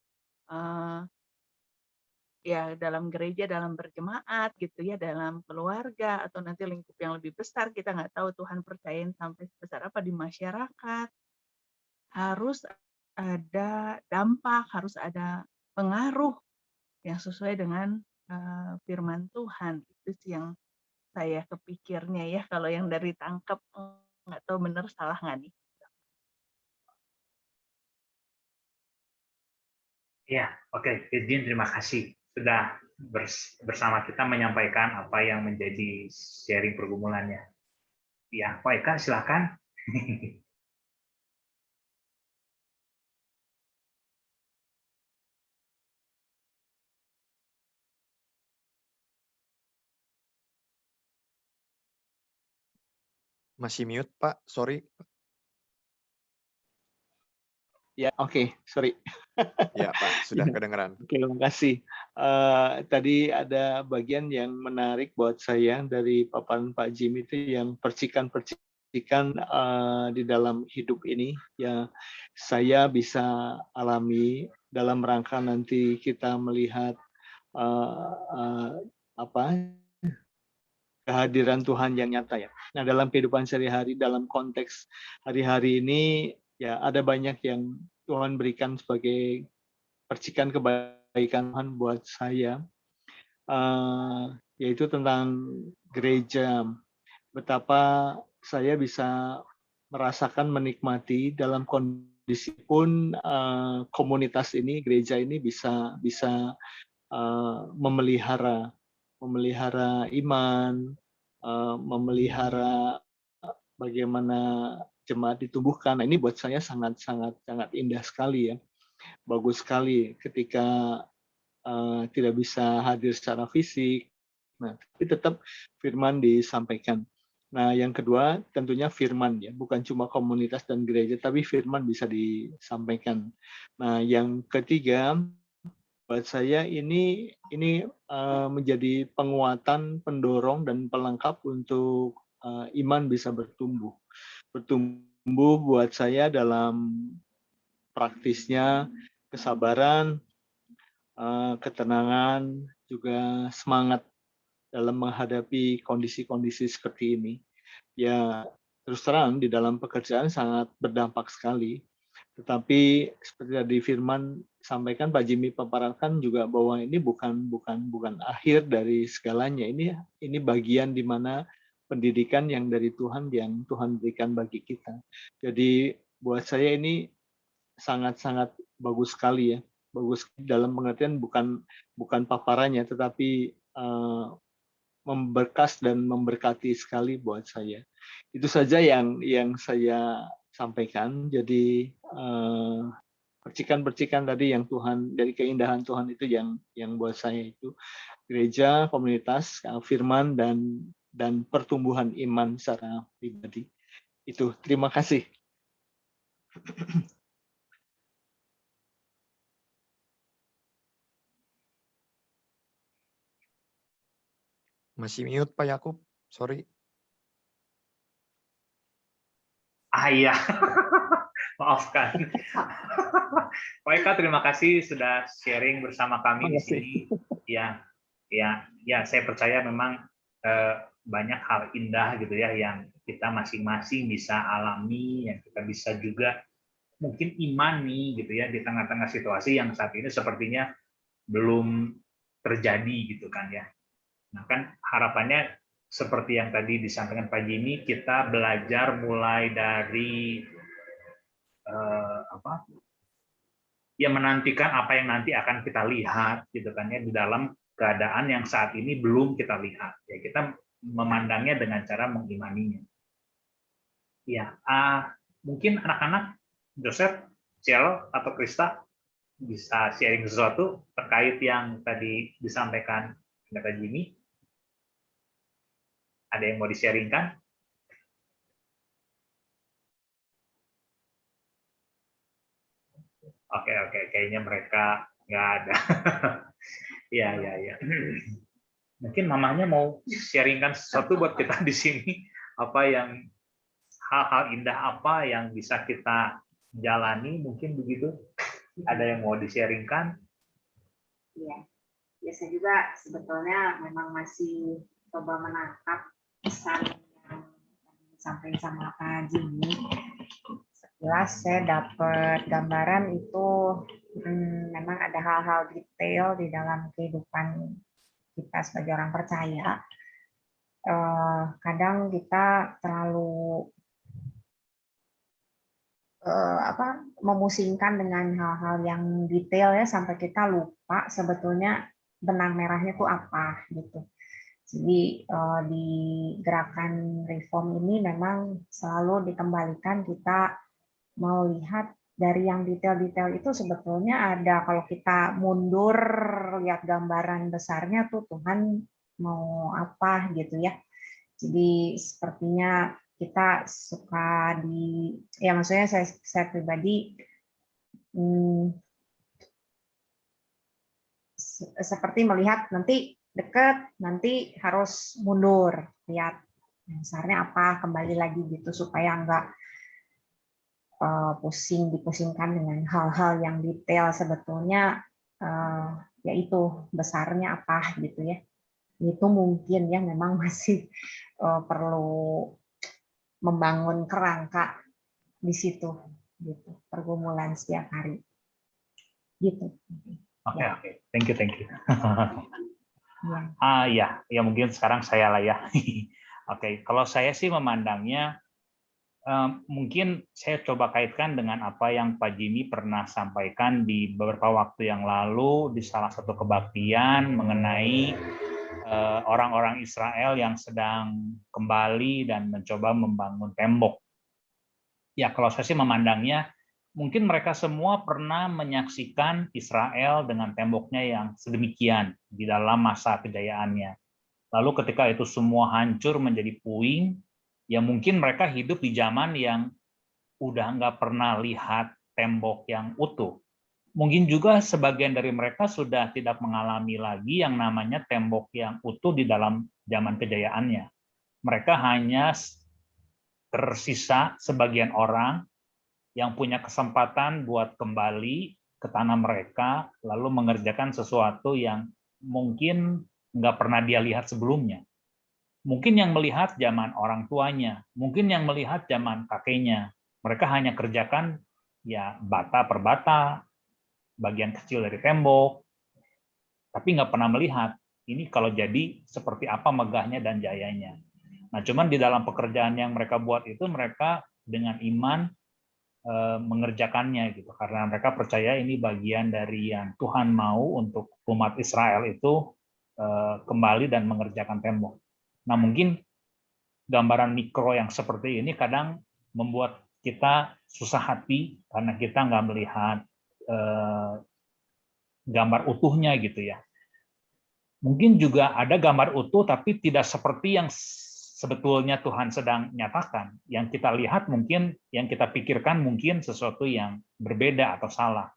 ya dalam gereja, dalam berjemaat gitu ya, dalam keluarga atau nanti lingkup yang lebih besar, kita nggak tahu Tuhan percayain sampai sebesar apa di masyarakat. Harus ada dampak, harus ada pengaruh yang sesuai dengan firman Tuhan. Itu sih yang saya kepikirnya ya, kalau yang dari tangkap nggak tahu benar salah nggak nih.
Ya, oke. Virgin, terima kasih sudah bersama kita menyampaikan apa yang menjadi sharing pergumulannya. Ya, Pak Eka, silakan.
Masih mute, Pak. Sorry.
Ya, oke, sorry.
Ya, Pak, sudah kedengeran.
Oke, terima kasih. Tadi ada bagian yang menarik buat saya dari paparan Pak Jim itu yang percikan-percikan di dalam hidup ini yang saya bisa alami dalam rangka nanti kita melihat kehadiran Tuhan yang nyata ya. Nah, dalam kehidupan sehari-hari, dalam konteks hari-hari ini ya ada banyak yang Tuhan berikan sebagai percikan kebaikan Tuhan buat saya, yaitu tentang gereja. Betapa saya bisa merasakan, menikmati dalam kondisi pun komunitas ini, gereja ini bisa memelihara iman, memelihara bagaimana jemaat ditumbuhkan. Nah, ini buat saya sangat indah sekali ya, bagus sekali ketika tidak bisa hadir secara fisik. Nah, tapi tetap firman disampaikan. Nah, yang kedua tentunya firman ya, bukan cuma komunitas dan gereja, tapi firman bisa disampaikan. Nah, yang ketiga buat saya ini menjadi penguatan, pendorong dan pelengkap untuk iman bisa bertumbuh. Bertumbuh buat saya dalam praktisnya kesabaran, ketenangan, juga semangat dalam menghadapi kondisi-kondisi seperti ini. Ya, terus terang di dalam pekerjaan sangat berdampak sekali. Tetapi seperti tadi firman sampaikan, Pak Jimmy paparkan juga bahwa ini bukan akhir dari segalanya. Ini bagian di mana pendidikan yang dari Tuhan yang Tuhan berikan bagi kita. Jadi buat saya ini sangat bagus sekali ya. Bagus dalam pengertian bukan paparannya, tetapi memberkas dan memberkati sekali buat saya. Itu saja yang saya sampaikan. Jadi percikan-percikan tadi yang Tuhan, dari keindahan Tuhan itu yang buat saya itu gereja, komunitas, firman, dan pertumbuhan iman secara pribadi. Itu, terima kasih.
Masih mute Pak Yakub, sorry.
Iya, maafkan. Pak Eka, terima kasih sudah sharing bersama kami di sini. Ya, saya percaya memang banyak hal indah gitu ya yang kita masing-masing bisa alami, yang kita bisa juga mungkin imani gitu ya di tengah-tengah situasi yang saat ini sepertinya belum terjadi gitu kan ya. Nah kan harapannya seperti yang tadi disampaikan Pak Jimmy, kita belajar mulai dari ya menantikan apa yang nanti akan kita lihat gitu kan ya di dalam keadaan yang saat ini belum kita lihat. Ya kita memandangnya dengan cara mengimaninya. Ya, mungkin anak-anak Joseph, Cielo atau Krista bisa sharing sesuatu terkait yang tadi disampaikan Pak Jimmy. Ada yang mau di-sharingkan? Oke, kayaknya mereka nggak ada. Ya. Mungkin mamanya mau sharingkan sesuatu buat kita di sini, apa yang hal-hal indah apa yang bisa kita jalani, mungkin begitu. Ada yang mau di-sharingkan?
Iya, biasa juga sebetulnya memang masih coba menangkap pesan yang disampaikan sama Pak Jimmy. Sekilas saya dapat gambaran itu memang ada hal-hal detail di dalam kehidupan kita sebagai orang percaya. Kadang kita terlalu memusingkan dengan hal-hal yang detail ya sampai kita lupa sebetulnya benang merahnya itu apa gitu. Jadi di gerakan reform ini memang selalu dikembalikan kita mau lihat dari yang detail-detail itu sebetulnya ada, kalau kita mundur lihat gambaran besarnya tuh Tuhan mau apa gitu ya. Jadi sepertinya kita suka ya maksudnya saya pribadi seperti melihat nanti dekat, nanti harus mundur, lihat besarnya apa, kembali lagi gitu supaya enggak dipusingkan dengan hal-hal yang detail sebetulnya yaitu besarnya apa gitu ya. Itu mungkin ya memang masih perlu membangun kerangka di situ gitu, pergumulan setiap hari gitu.
Oke. Thank you.
Ya.
Ya mungkin sekarang saya lah ya. Oke, kalau saya sih memandangnya mungkin saya coba kaitkan dengan apa yang Pak Jimmy pernah sampaikan di beberapa waktu yang lalu di salah satu kebaktian mengenai orang-orang Israel yang sedang kembali dan mencoba membangun tembok. Ya, kalau saya sih memandangnya, mungkin mereka semua pernah menyaksikan Israel dengan temboknya yang sedemikian di dalam masa kejayaannya. Lalu ketika itu semua hancur menjadi puing, ya mungkin mereka hidup di zaman yang udah nggak pernah lihat tembok yang utuh. Mungkin juga sebagian dari mereka sudah tidak mengalami lagi yang namanya tembok yang utuh di dalam zaman kejayaannya. Mereka hanya tersisa sebagian orang yang punya kesempatan buat kembali ke tanah mereka, lalu mengerjakan sesuatu yang mungkin nggak pernah dia lihat sebelumnya. Mungkin yang melihat zaman orang tuanya, mungkin yang melihat zaman kakeknya. Mereka hanya kerjakan ya bata per bata, bagian kecil dari tembok, tapi nggak pernah melihat ini kalau jadi seperti apa megahnya dan jayanya. Nah, cuman di dalam pekerjaan yang mereka buat itu mereka dengan iman mengerjakannya gitu, karena mereka percaya ini bagian dari yang Tuhan mau untuk umat Israel itu kembali dan mengerjakan tembok. Nah, mungkin gambaran mikro yang seperti ini kadang membuat kita susah hati karena kita nggak melihat gambar utuhnya gitu ya. Mungkin juga ada gambar utuh tapi tidak seperti yang sebetulnya Tuhan sedang nyatakan. Yang kita lihat mungkin, yang kita pikirkan mungkin sesuatu yang berbeda atau salah.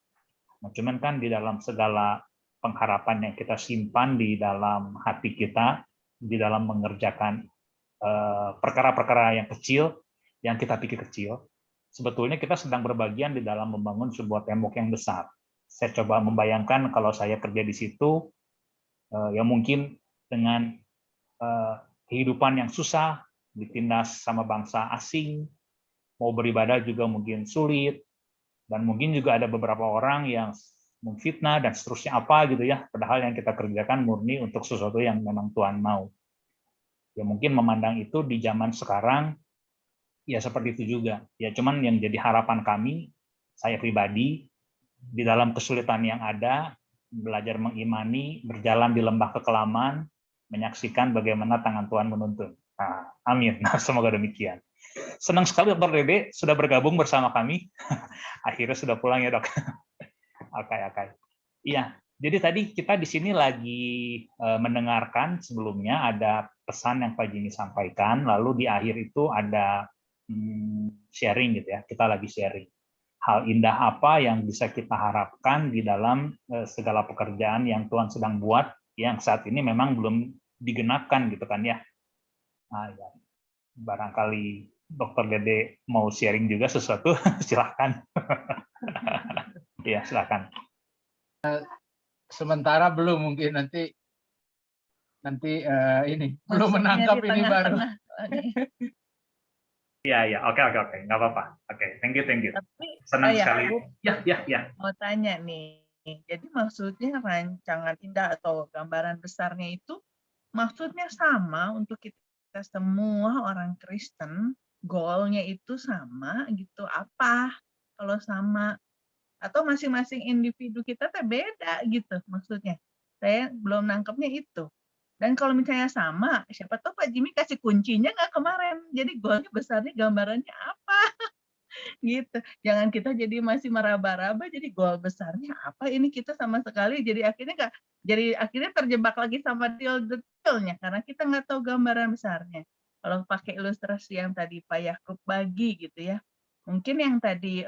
Nah, cuman kan di dalam segala pengharapan yang kita simpan di dalam hati kita, di dalam mengerjakan perkara-perkara yang kecil, yang kita pikir kecil, sebetulnya kita sedang berbagian di dalam membangun sebuah tembok yang besar. Saya coba membayangkan kalau saya kerja di situ, ya mungkin dengan kehidupan yang susah, ditindas sama bangsa asing, mau beribadah juga mungkin sulit, dan mungkin juga ada beberapa orang yang memfitnah dan seterusnya apa gitu ya, padahal yang kita kerjakan murni untuk sesuatu yang memang Tuhan mau. Ya mungkin memandang itu di zaman sekarang ya seperti itu juga. Ya cuman yang jadi harapan kami, saya pribadi, di dalam kesulitan yang ada, belajar mengimani, berjalan di lembah kekelaman, menyaksikan bagaimana tangan Tuhan menuntun. Nah, amin. Nah, semoga demikian. Senang sekali Dr. Dede sudah bergabung bersama kami. Akhirnya sudah pulang ya, Dok. Oke. Iya, jadi tadi kita di sini lagi mendengarkan sebelumnya ada pesan yang Pak Jimmy sampaikan, lalu di akhir itu ada sharing gitu ya. Kita lagi sharing. Hal indah apa yang bisa kita harapkan di dalam segala pekerjaan yang Tuhan sedang buat, yang saat ini memang belum digenapkan gitu kan ya. Nah, ya. Barangkali Dr. Dede mau sharing juga sesuatu, silahkan. Ya, silahkan.
Sementara belum, mungkin nanti ini belum menangkap ini baru.
Iya, oke, nggak apa-apa. Oke, thank you.
Tapi,
Senang sekali.
aku
Ya.
mau tanya nih, jadi maksudnya rancangan indah atau gambaran besarnya itu maksudnya sama untuk kita semua orang Kristen, goalnya itu sama gitu, apa kalau sama? Atau masing-masing individu kita teh beda gitu maksudnya. Saya belum nangkepnya itu. Dan kalau misalnya sama, siapa tahu Pak Jimmy kasih kuncinya nggak kemarin. Jadi goalnya besarnya gambarannya apa? Gitu. Jangan kita jadi masih meraba-raba, jadi goal besarnya apa ini kita sama sekali jadi akhirnya terjebak lagi sama detail-detailnya karena kita nggak tahu gambaran besarnya. Kalau pakai ilustrasi yang tadi Pak Yakub bagi gitu ya. Mungkin yang tadi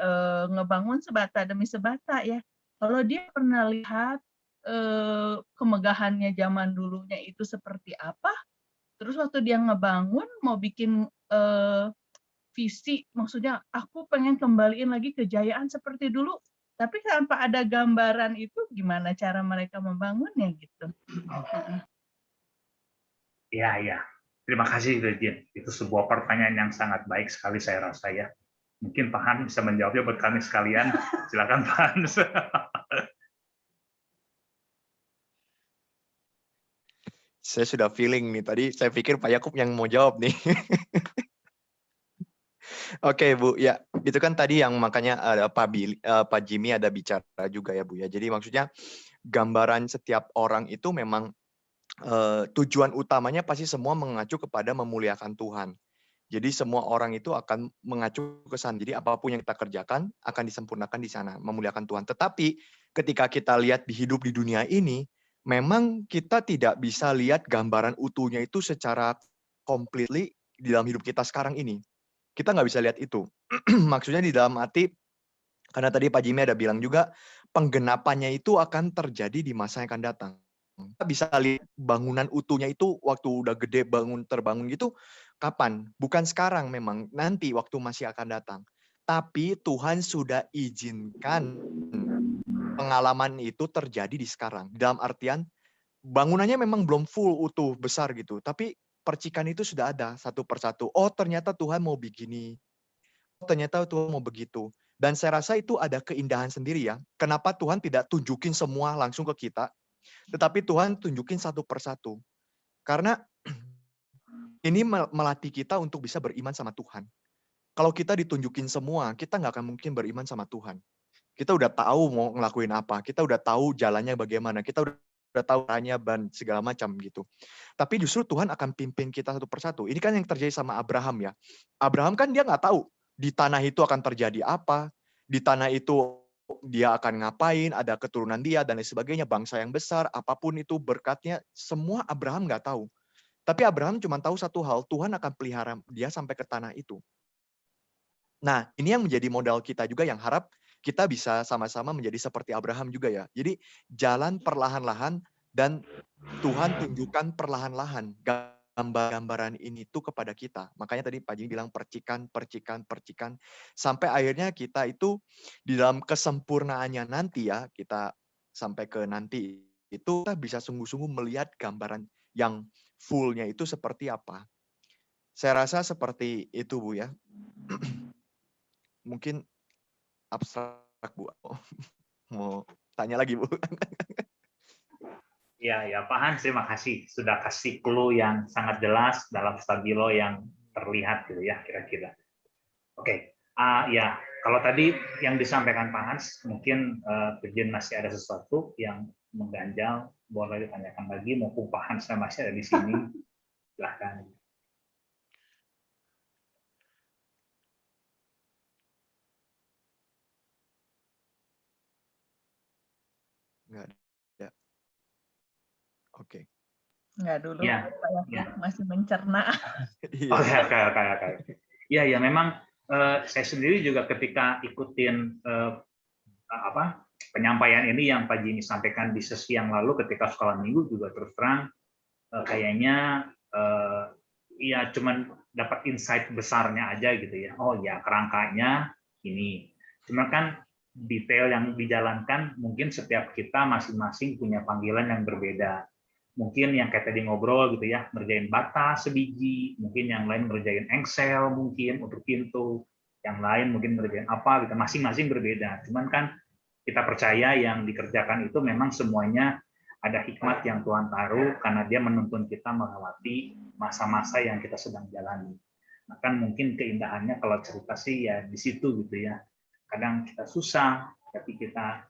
ngebangun sebata demi sebata ya. Kalau dia pernah lihat kemegahannya zaman dulunya itu seperti apa, terus waktu dia ngebangun mau bikin visi, maksudnya aku pengen kembaliin lagi kejayaan seperti dulu, tapi tanpa ada gambaran itu gimana cara mereka membangunnya gitu.
Iya. Terima kasih, Virgin. Itu sebuah pertanyaan yang sangat baik sekali saya rasa ya. Mungkin Pak Han bisa menjawabnya buat kami sekalian. Silakan Pak Hans.
Saya sudah feeling nih, tadi saya pikir Pak Yakub yang mau jawab nih. Oke Bu, ya itu kan tadi yang makanya Pak Jimmy ada bicara juga ya Bu ya. Jadi maksudnya gambaran setiap orang itu memang tujuan utamanya pasti semua mengacu kepada memuliakan Tuhan. Jadi semua orang itu akan mengacu ke sana. Jadi apapun yang kita kerjakan akan disempurnakan di sana, memuliakan Tuhan. Tetapi ketika kita lihat hidup di dunia ini, memang kita tidak bisa lihat gambaran utuhnya itu secara completely di dalam hidup kita sekarang ini. Kita nggak bisa lihat itu. Maksudnya di dalam arti, karena tadi Pak Jimmy ada bilang juga, penggenapannya itu akan terjadi di masa yang akan datang. Kita bisa lihat bangunan utuhnya itu waktu udah gede terbangun gitu, kapan? Bukan sekarang memang, nanti waktu masih akan datang. Tapi Tuhan sudah izinkan pengalaman itu terjadi di sekarang. Dalam artian, bangunannya memang belum full utuh besar gitu, tapi percikan itu sudah ada satu persatu. Oh ternyata Tuhan mau begini. Oh ternyata Tuhan mau begitu. Dan saya rasa itu ada keindahan sendiri ya. Kenapa Tuhan tidak tunjukin semua langsung ke kita, tetapi Tuhan tunjukin satu persatu. Karena ini melatih kita untuk bisa beriman sama Tuhan. Kalau kita ditunjukin semua, kita nggak akan mungkin beriman sama Tuhan. Kita udah tahu mau ngelakuin apa, kita udah tahu jalannya bagaimana, kita udah tahu caranya dan segala macam gitu. Tapi justru Tuhan akan pimpin kita satu persatu. Ini kan yang terjadi sama Abraham ya. Abraham kan dia nggak tahu di tanah itu akan terjadi apa, di tanah itu dia akan ngapain, ada keturunan dia, dan lain sebagainya, bangsa yang besar, apapun itu berkatnya, semua Abraham nggak tahu. Tapi Abraham cuma tahu satu hal, Tuhan akan pelihara dia sampai ke tanah itu. Nah, ini yang menjadi modal kita juga, yang harap kita bisa sama-sama menjadi seperti Abraham juga ya. Jadi jalan perlahan-lahan, dan Tuhan tunjukkan perlahan-lahan gambar-gambaran ini tuh kepada kita. Makanya tadi Pak Jimmy bilang percikan, sampai akhirnya kita itu di dalam kesempurnaannya nanti ya, kita sampai ke nanti itu kita bisa sungguh-sungguh melihat gambaran yang full-nya itu seperti apa. Saya rasa seperti itu, Bu ya. Mungkin abstrak, Bu. Mau tanya lagi, Bu?
Ya, Pak Hans, terima kasih sudah kasih clue yang sangat jelas dalam stabilo yang terlihat gitu ya kira-kira. Oke, ya kalau tadi yang disampaikan Pak Hans, mungkin Pujian masih ada sesuatu yang mengganjal, boleh ditanyakan lagi. Mumpung Pak Hans masih ada di sini, silahkan.
Enggak ada. Oke.
Enggak dulu,
Ya,
Pak Yakub
ya.
masih mencerna.
Oh ya, kayak. Ya, memang saya sendiri juga ketika ikutin penyampaian ini yang Pak Jimmy sampaikan di sesi yang lalu ketika sekolah minggu, juga terus terang kayaknya ya cuman dapat insight besarnya aja gitu ya. Oh ya, kerangkanya ini. Cuma kan detail yang dijalankan mungkin setiap kita masing-masing punya panggilan yang berbeda. Mungkin yang kayak tadi ngobrol gitu ya, ngerjain bata sebiji, mungkin yang lain ngerjain engsel mungkin untuk pintu, yang lain mungkin ngerjain apa gitu, masing-masing berbeda. Cuman kan kita percaya yang dikerjakan itu memang semuanya ada hikmat yang Tuhan taruh karena dia menuntun kita melewati masa-masa yang kita sedang jalani. Nah, kan mungkin keindahannya kalau cerita sih ya di situ gitu ya. Kadang kita susah, tapi kita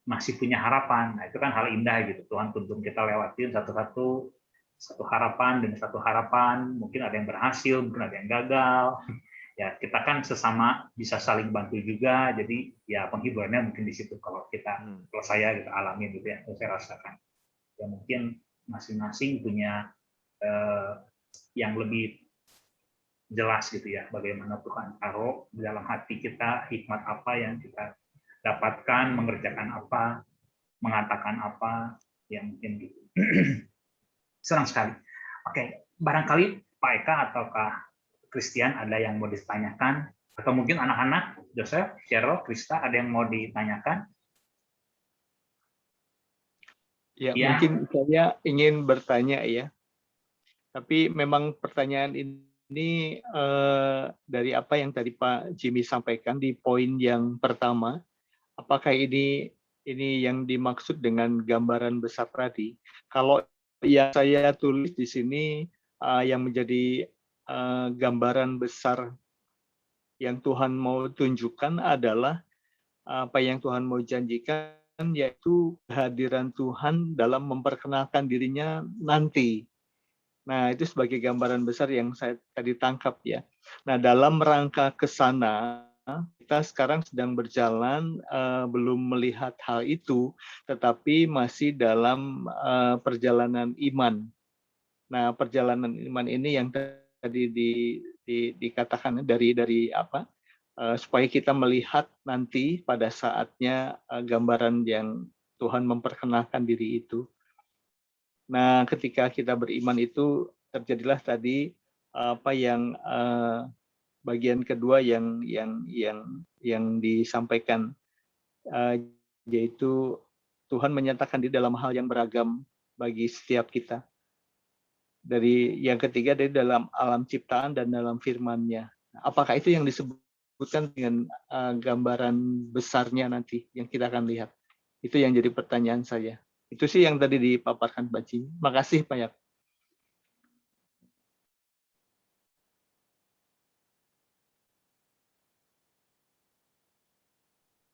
masih punya harapan. Nah, itu kan hal indah gitu. Tuhan tuntun kita lewatin satu harapan demi satu harapan. Mungkin ada yang berhasil, mungkin ada yang gagal. Ya, kita kan sesama bisa saling bantu juga. Jadi ya penghiburannya mungkin di situ kalau saya gitu alami gitu ya, saya rasakan. Ya mungkin masing-masing punya yang lebih jelas gitu ya, bagaimana Tuhan taruh di dalam hati kita, hikmat apa yang kita dapatkan, mengerjakan apa, mengatakan apa, yang mungkin gitu. Senang sekali. Oke, barangkali Pak Eka ataukah Christian ada yang mau ditanyakan, atau mungkin anak-anak, Joseph, Cheryl, Krista, ada yang mau ditanyakan?
Ya, mungkin saya ingin bertanya ya, tapi memang pertanyaan ini dari apa yang tadi Pak Jimmy sampaikan di poin yang pertama, apakah ini yang dimaksud dengan gambaran besar tadi? Kalau yang saya tulis di sini yang menjadi gambaran besar yang Tuhan mau tunjukkan adalah apa yang Tuhan mau janjikan, yaitu kehadiran Tuhan dalam memperkenalkan dirinya nanti. Nah, itu sebagai gambaran besar yang saya tadi tangkap ya. Nah, dalam rangka ke sana, kita sekarang sedang berjalan, belum melihat hal itu, tetapi masih dalam perjalanan iman. Nah, perjalanan iman ini yang tadi dikatakan dari apa? Supaya kita melihat nanti pada saatnya gambaran yang Tuhan memperkenalkan diri itu. Nah, ketika kita beriman itu terjadilah tadi apa yang bagian kedua yang disampaikan, yaitu Tuhan menyatakan di dalam hal yang beragam bagi setiap kita. Dari yang ketiga dari dalam alam ciptaan dan dalam firman-Nya. Apakah itu yang disebutkan dengan gambaran besarnya nanti yang kita akan lihat? Itu yang jadi pertanyaan saya. Itu sih yang tadi dipaparkan Pak Jimmy. Makasih Pak Yak.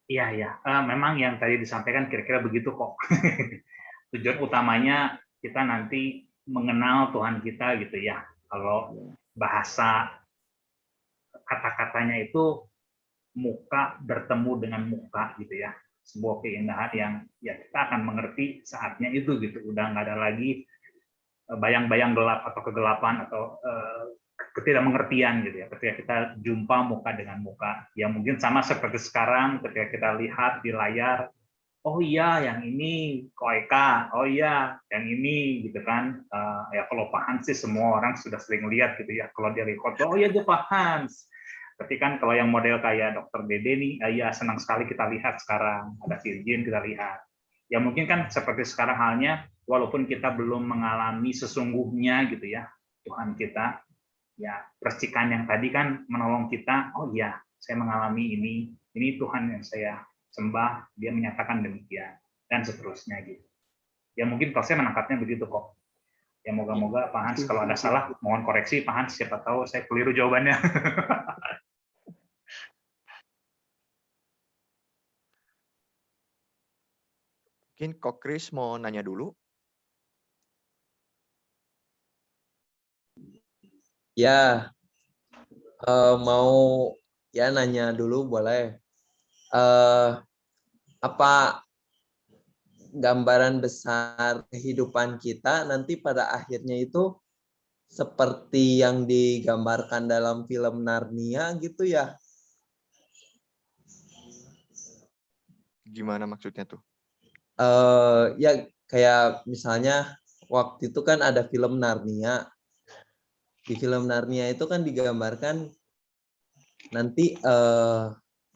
Iya. Memang yang tadi disampaikan kira-kira begitu kok. Tujuan utamanya kita nanti mengenal Tuhan kita gitu ya. Kalau bahasa kata-katanya itu muka bertemu dengan muka gitu ya, sebuah keindahan yang ya kita akan mengerti saatnya itu gitu, udah nggak ada lagi bayang-bayang gelap atau kegelapan atau ketidakmengertian gitu ya, ketika kita jumpa muka dengan muka. Ya mungkin sama seperti sekarang ketika kita lihat di layar, oh iya yang ini Koeka, oh iya yang ini gitu kan. Ya kalau Pak Hans sih semua orang sudah sering lihat gitu ya, kalau dia record, oh iya itu Pak Hans. Tapi kan kalau yang model kayak Dokter Dede nih, ya senang sekali kita lihat sekarang, ada Virgin kita lihat. Ya mungkin kan seperti sekarang halnya, walaupun kita belum mengalami sesungguhnya gitu ya, Tuhan kita, ya percikan yang tadi kan menolong kita, oh iya saya mengalami ini Tuhan yang saya sembah, dia menyatakan demikian, dan seterusnya gitu. Ya mungkin kalau saya menangkapnya begitu kok. Ya moga-moga Pak Hans kalau ada salah, mohon koreksi Pak Hans, siapa tahu saya keliru jawabannya.
Mungkin Kok Kris mau nanya dulu.
Ya, mau ya nanya dulu boleh. Apa gambaran besar kehidupan kita nanti pada akhirnya itu seperti yang digambarkan dalam film Narnia gitu ya?
Gimana maksudnya tuh?
Ya kayak misalnya waktu itu kan ada film Narnia. Di film Narnia itu kan digambarkan nanti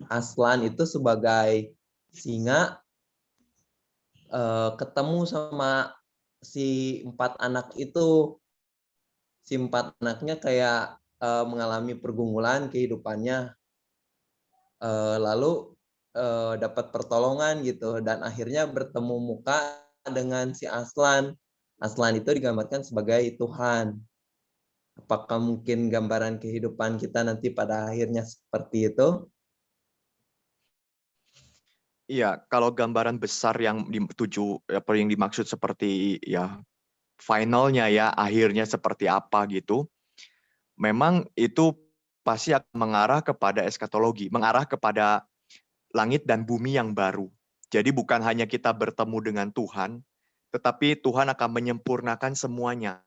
Aslan itu sebagai singa ketemu sama si 4 anak itu. Si 4 anaknya kayak mengalami pergumulan kehidupannya, lalu dapat pertolongan gitu, dan akhirnya bertemu muka dengan si Aslan. Aslan itu digambarkan sebagai Tuhan. Apakah mungkin gambaran kehidupan kita nanti pada akhirnya seperti itu?
Iya, kalau gambaran besar yang apa yang dimaksud seperti ya finalnya ya, akhirnya seperti apa gitu, memang itu pasti akan mengarah kepada eskatologi, mengarah kepada langit dan bumi yang baru. Jadi bukan hanya kita bertemu dengan Tuhan, tetapi Tuhan akan menyempurnakan semuanya.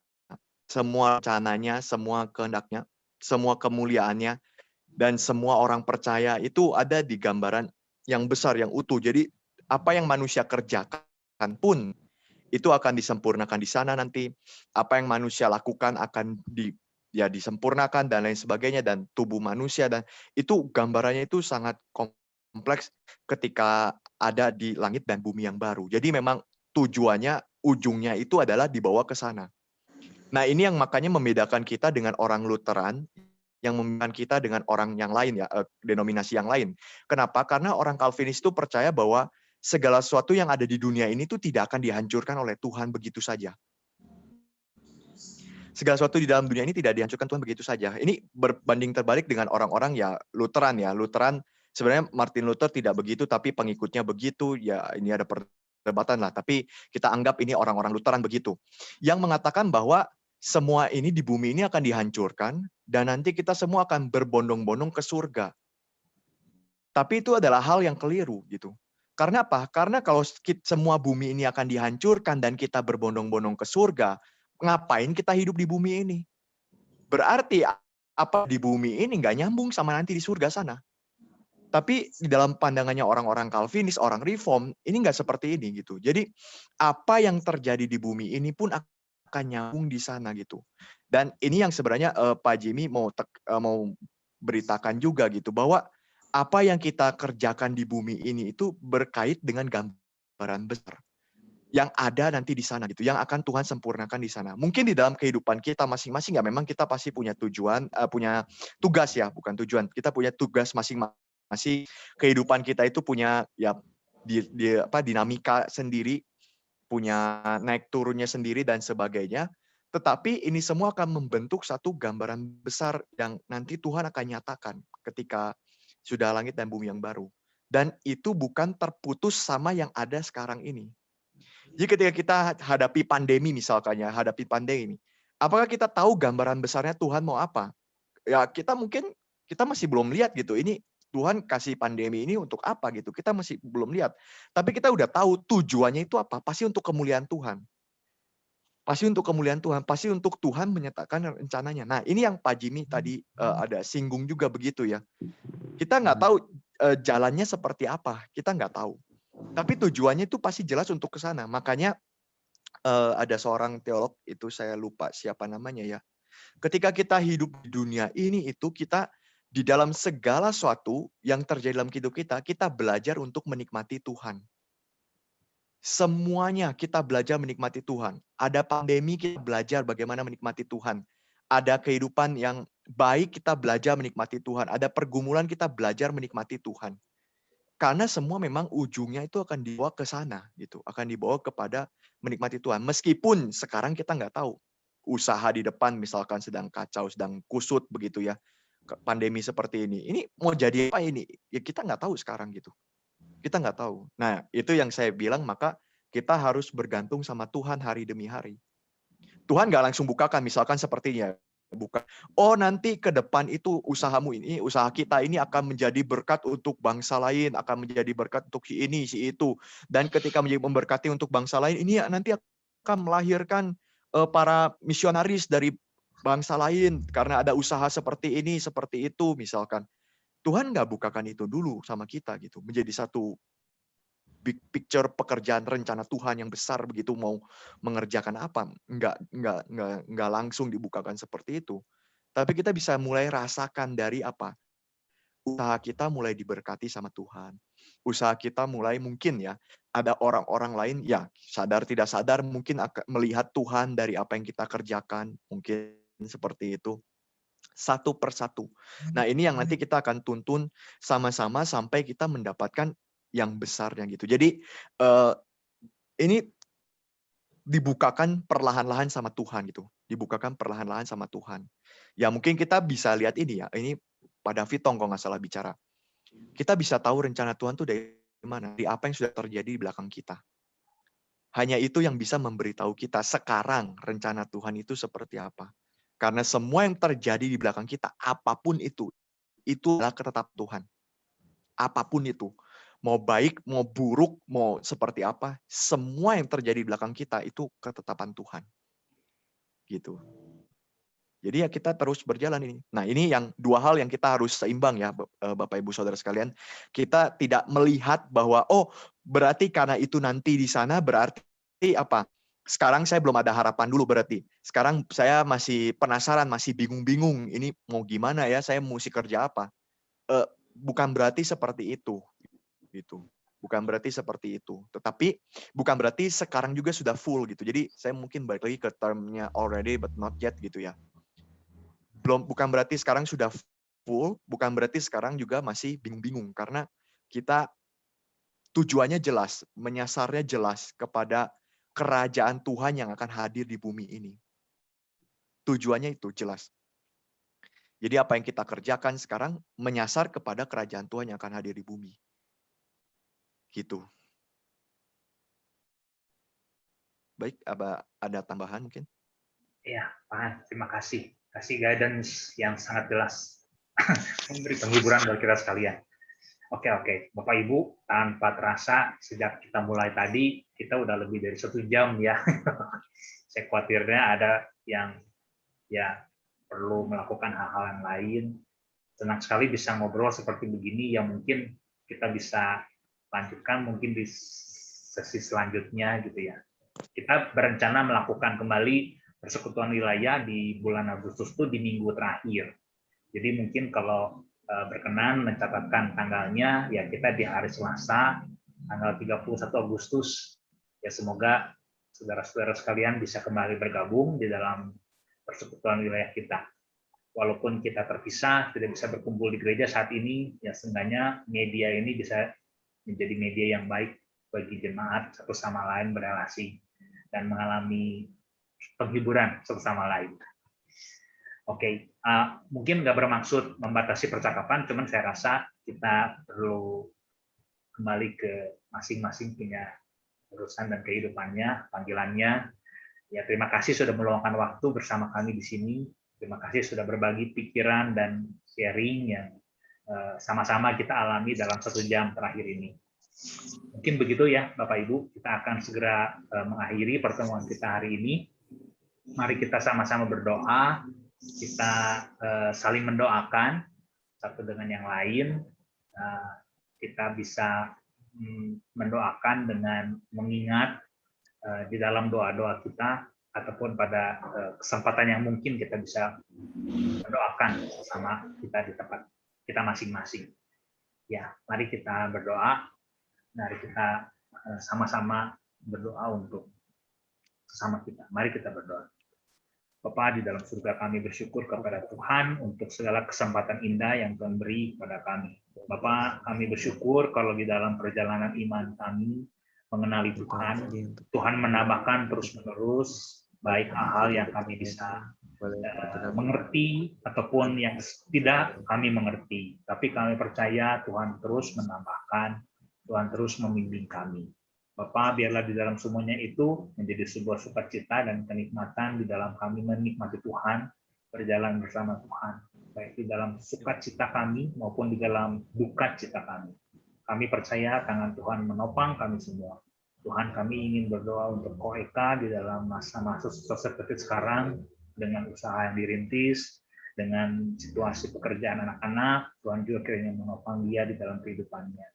Semua rencananya, semua kehendaknya, semua kemuliaannya, dan semua orang percaya itu ada di gambaran yang besar, yang utuh. Jadi apa yang manusia kerjakan pun itu akan disempurnakan di sana nanti. Apa yang manusia lakukan akan disempurnakan dan lain sebagainya, dan tubuh manusia, dan itu gambarannya itu sangat kompleks ketika ada di langit dan bumi yang baru. Jadi memang tujuannya, ujungnya itu adalah dibawa ke sana. Nah, ini yang makanya membedakan kita dengan orang Lutheran, yang membedakan kita dengan orang yang lain ya, denominasi yang lain. Kenapa? Karena orang Calvinis itu percaya bahwa segala sesuatu yang ada di dunia ini tuh tidak akan dihancurkan oleh Tuhan begitu saja. Segala sesuatu di dalam dunia ini tidak dihancurkan Tuhan begitu saja. Ini berbanding terbalik dengan orang-orang ya Lutheran ya. Lutheran sebenarnya Martin Luther tidak begitu, tapi pengikutnya begitu. Ya ini ada perdebatan lah. Tapi kita anggap ini orang-orang Lutheran begitu. Yang mengatakan bahwa semua ini di bumi ini akan dihancurkan dan nanti kita semua akan berbondong-bondong ke surga. Tapi itu adalah hal yang keliru gitu. Karena apa? Karena kalau semua bumi ini akan dihancurkan dan kita berbondong-bondong ke surga, ngapain kita hidup di bumi ini? Berarti apa di bumi ini nggak nyambung sama nanti di surga sana. Tapi di dalam pandangannya orang-orang Calvinis, orang Reform, ini nggak seperti ini gitu. Jadi apa yang terjadi di bumi ini pun akan nyambung di sana gitu. Dan ini yang sebenarnya Pak Jimmy mau beritakan juga gitu, bahwa apa yang kita kerjakan di bumi ini itu berkait dengan gambaran besar yang ada nanti di sana gitu, yang akan Tuhan sempurnakan di sana. Mungkin di dalam kehidupan kita masing-masing ya memang kita pasti punya tujuan, punya tugas ya, bukan tujuan. Kita punya tugas masing-masing. Kehidupan kita itu punya ya dinamika sendiri, punya naik turunnya sendiri dan sebagainya. Tetapi ini semua akan membentuk satu gambaran besar yang nanti Tuhan akan nyatakan ketika sudah langit dan bumi yang baru. Dan itu bukan terputus sama yang ada sekarang ini. Jadi ketika kita hadapi pandemi misalkannya, apakah kita tahu gambaran besarnya Tuhan mau apa? Ya kita mungkin Kita masih belum lihat gitu. Ini Tuhan kasih pandemi ini untuk apa gitu. Kita masih belum lihat. Tapi kita udah tahu tujuannya itu apa. Pasti untuk kemuliaan Tuhan. Pasti untuk kemuliaan Tuhan. Pasti untuk Tuhan menyatakan rencananya. Nah, ini yang Pak Jimmy tadi ada singgung juga begitu ya. Kita nggak tahu jalannya seperti apa. Kita nggak tahu. Tapi tujuannya itu pasti jelas untuk ke sana. Makanya ada seorang teolog, itu saya lupa siapa namanya ya. Ketika kita hidup di dunia ini itu kita di dalam segala sesuatu yang terjadi dalam hidup kita belajar untuk menikmati Tuhan. Semuanya kita belajar menikmati Tuhan. Ada pandemi, kita belajar bagaimana menikmati Tuhan. Ada kehidupan yang baik, kita belajar menikmati Tuhan. Ada pergumulan, kita belajar menikmati Tuhan. Karena semua memang ujungnya itu akan dibawa ke sana, gitu. Akan dibawa kepada menikmati Tuhan. Meskipun sekarang kita nggak tahu. Usaha di depan misalkan sedang kacau, sedang kusut begitu ya. Pandemi seperti ini. Ini mau jadi apa ini? Ya kita nggak tahu sekarang gitu. Kita nggak tahu. Nah, itu yang saya bilang, maka kita harus bergantung sama Tuhan hari demi hari. Tuhan nggak langsung bukakan, misalkan sepertinya. Bukan, oh nanti ke depan itu usahamu ini, usaha kita ini akan menjadi berkat untuk bangsa lain, akan menjadi berkat untuk si ini, si itu. Dan ketika menjadi memberkati untuk bangsa lain, ini nanti akan melahirkan para misionaris dari bangsa lain karena ada usaha seperti ini, seperti itu misalkan. Tuhan nggak bukakan itu dulu sama kita gitu, menjadi satu big picture pekerjaan rencana Tuhan yang besar begitu mau mengerjakan apa, nggak langsung dibukakan seperti itu. Tapi kita bisa mulai rasakan dari apa? Usaha kita mulai diberkati sama Tuhan. Usaha kita mulai mungkin ya, ada orang-orang lain ya sadar tidak sadar mungkin akan melihat Tuhan dari apa yang kita kerjakan, mungkin seperti itu. Satu persatu. Nah, ini yang nanti kita akan tuntun sama-sama sampai kita mendapatkan yang besarnya gitu. Jadi ini dibukakan perlahan-lahan sama Tuhan gitu. Dibukakan perlahan-lahan sama Tuhan. Ya mungkin kita bisa lihat ini ya. Ini Pak David Tong kalau nggak salah bicara. Kita bisa tahu rencana Tuhan tuh dari mana? Dari apa yang sudah terjadi di belakang kita. Hanya itu yang bisa memberitahu kita sekarang rencana Tuhan itu seperti apa. Karena semua yang terjadi di belakang kita, apapun itu adalah ketetapan Tuhan. Apapun itu. Mau baik, mau buruk, mau seperti apa, semua yang terjadi di belakang kita itu ketetapan Tuhan. Gitu. Jadi ya kita terus berjalan ini. Nah ini yang dua hal yang kita harus seimbang ya Bapak Ibu Saudara sekalian. Kita tidak melihat bahwa oh berarti karena itu nanti di sana berarti apa. Sekarang saya belum ada harapan dulu berarti. Sekarang saya masih penasaran, masih bingung-bingung. Ini mau gimana ya, saya mesti kerja apa. Bukan berarti seperti itu. Gitu. Bukan berarti seperti itu. Tetapi bukan berarti sekarang juga sudah full gitu. Jadi saya mungkin balik lagi ke termnya already but not yet gitu ya. Bukan berarti sekarang sudah full, bukan berarti sekarang juga masih bingung-bingung karena kita tujuannya jelas, menyasarnya jelas kepada kerajaan Tuhan yang akan hadir di bumi ini. Tujuannya itu jelas. Jadi apa yang kita kerjakan sekarang menyasar kepada kerajaan Tuhan yang akan hadir di bumi. Gitu. Baik, ada tambahan mungkin?
Ya, Pak, terima kasih. Kasih guidance yang sangat jelas. Memberi penghiburan buat kita sekalian. Oke. Bapak Ibu, tanpa terasa sejak kita mulai tadi, kita udah lebih dari 1 jam ya. Saya khawatirnya ada yang ya perlu melakukan hal-hal yang lain. Senang sekali bisa ngobrol seperti begini yang mungkin kita bisa lanjutkan mungkin di sesi selanjutnya gitu ya. Kita berencana melakukan kembali persekutuan wilayah di bulan Agustus itu di minggu terakhir. Jadi mungkin kalau berkenan mencatatkan tanggalnya, ya kita di hari Selasa, tanggal 31 Agustus. Ya semoga saudara-saudara sekalian bisa kembali bergabung di dalam persekutuan wilayah kita. Walaupun kita terpisah, tidak bisa berkumpul di gereja saat ini, ya seenggaknya media ini bisa menjadi media yang baik bagi jemaat satu sama lain berrelasi dan mengalami penghiburan satu sama lain. Oke, mungkin nggak bermaksud membatasi percakapan, cuman saya rasa kita perlu kembali ke masing-masing punya urusan dan kehidupannya, panggilannya. Ya, terima kasih sudah meluangkan waktu bersama kami di sini. Terima kasih sudah berbagi pikiran dan sharing yang sama-sama kita alami dalam 1 jam terakhir ini. Mungkin begitu ya Bapak Ibu, kita akan segera mengakhiri pertemuan kita hari ini. Mari kita sama-sama berdoa, kita saling mendoakan satu dengan yang lain. Kita bisa mendoakan dengan mengingat di dalam doa-doa kita, ataupun pada kesempatan yang mungkin kita bisa mendoakan sama kita di tempat kita masing-masing. Ya, mari kita berdoa, mari kita sama-sama berdoa untuk sesama kita. Mari kita berdoa. Bapa di dalam surga, kami bersyukur kepada Tuhan untuk segala kesempatan indah yang Tuhan beri kepada kami. Bapa, kami bersyukur kalau di dalam perjalanan iman kami mengenali Tuhan, Tuhan menambahkan terus-menerus baik hal-hal yang kami bisa mengerti ataupun yang tidak kami mengerti. Tapi kami percaya Tuhan terus menambahkan, Tuhan terus membimbing kami. Bapa, biarlah di dalam semuanya itu menjadi sebuah sukacita dan kenikmatan di dalam kami menikmati Tuhan, berjalan bersama Tuhan, baik di dalam sukacita kami maupun di dalam duka cita kami. Kami percaya tangan Tuhan menopang kami semua. Tuhan, kami ingin berdoa untuk Koeka di dalam masa-masa seperti sekarang, dengan usaha yang dirintis, dengan situasi pekerjaan anak-anak. Tuhan juga kiranya menopang dia di dalam kehidupannya.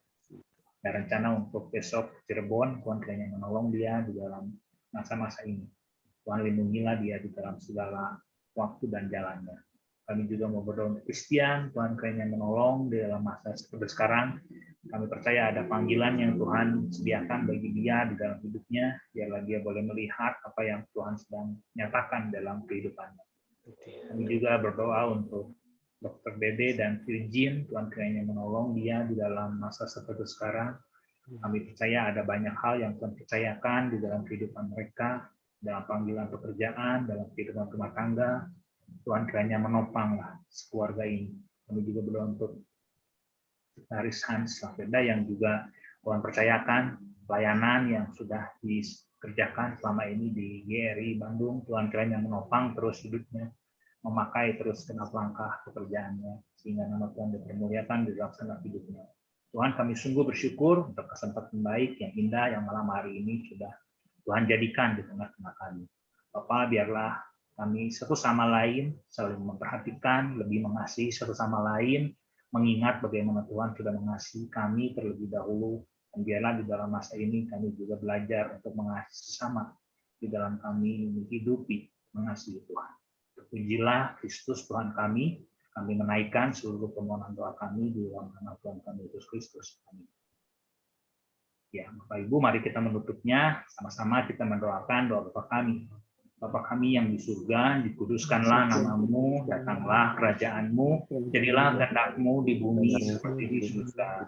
Dan rencana untuk besok Cirebon, Tuhan kiranya menolong dia di dalam masa-masa ini. Tuhan lindungilah dia di dalam segala waktu dan jalannya. Kami juga mau berdoa untuk Christian, Tuhan kiranya menolong di dalam masa seperti sekarang. Kami percaya ada panggilan yang Tuhan sediakan bagi dia di dalam hidupnya, biarlah dia boleh melihat apa yang Tuhan sedang nyatakan dalam kehidupannya. Kami juga berdoa untuk Dr. Dede dan Virgin, Tuhan kiranya menolong dia di dalam masa seperti sekarang. Kami percaya ada banyak hal yang Tuhan percayakan di dalam kehidupan mereka, dalam panggilan pekerjaan, dalam kehidupan rumah tangga. Tuhan kiranya menopanglah keluarga ini. Kami juga berdoa untuk Haris Hans Lavenda yang juga Tuhan percayakan pelayanan yang sudah dikerjakan selama ini di GRI Bandung. Tuhan kiranya menopang terus hidupnya, memakai terus genap langkah pekerjaannya, sehingga nama Tuhan dipermuliakan di dalam sana hidupnya. Tuhan, kami sungguh bersyukur untuk kesempatan baik yang indah yang malam hari ini sudah Tuhan jadikan di tengah-tengah kami. Bapa, biarlah kami satu sama lain saling memperhatikan, lebih mengasihi satu sama lain, mengingat bagaimana Tuhan sudah mengasihi kami terlebih dahulu, dan biarlah di dalam masa ini kami juga belajar untuk mengasihi sesama di dalam kami menghidupi mengasihi Tuhan. Terpujilah Kristus Tuhan kami menaikkan seluruh permohonan doa kami di dalam nama Tuhan kami Yesus Kristus. Amin. Ya, Bapak Ibu, mari kita menutupnya, sama-sama kita mendoakan doa Bapa kami. Bapa kami yang di surga, dikuduskanlah namamu, datanglah kerajaanmu, jadilah kehendak-Mu di bumi seperti di surga.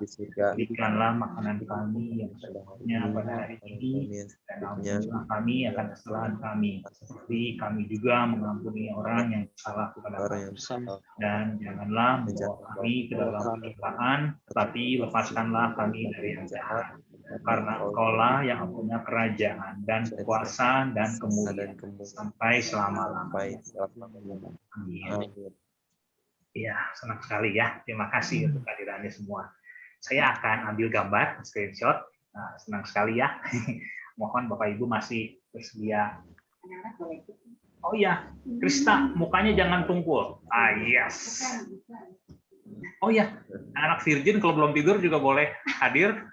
Berikanlah makanan kami yang secukupnya pada hari ini, dan ampunilah kami akan kesalahan kami, seperti kami juga mengampuni orang yang salah kepada kami. Dan janganlah membawa kami ke dalam pencobaan, tetapi lepaskanlah kami dari yang jahat. Karena Engkaulah yang punya kerajaan dan kuasa dan kemuliaan sampai selama-lamanya. Amin. Ya, senang sekali ya. Terima kasih untuk kehadirannya semua. Saya akan ambil gambar, screenshot. Nah, senang sekali ya. Mohon Bapak Ibu masih bersedia. Oh iya, Krista, mukanya jangan tungkul. Ah, yes. Oh iya, anak Virgin kalau belum tidur juga boleh hadir.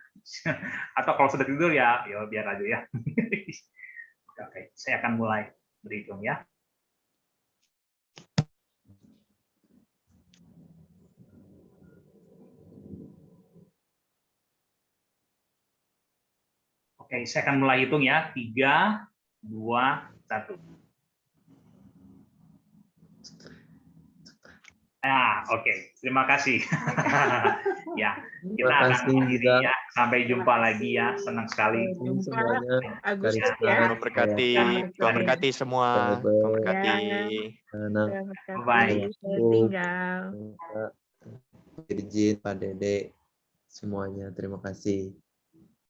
Atau kalau sudah tidur ya biar aja ya. Oke, saya akan mulai berhitung ya. Oke, saya akan mulai hitung ya. 3, 2, 1. Oke. Terima kasih. Ya, kita akan mengakhiri ya. Sampai jumpa lagi ya. Senang sekali.
Agustus ya.
Tuhan berkati semua. Tuhan berkati.
Bye.
Tinggal. Virgin, Pak Dede, semuanya. Terima kasih.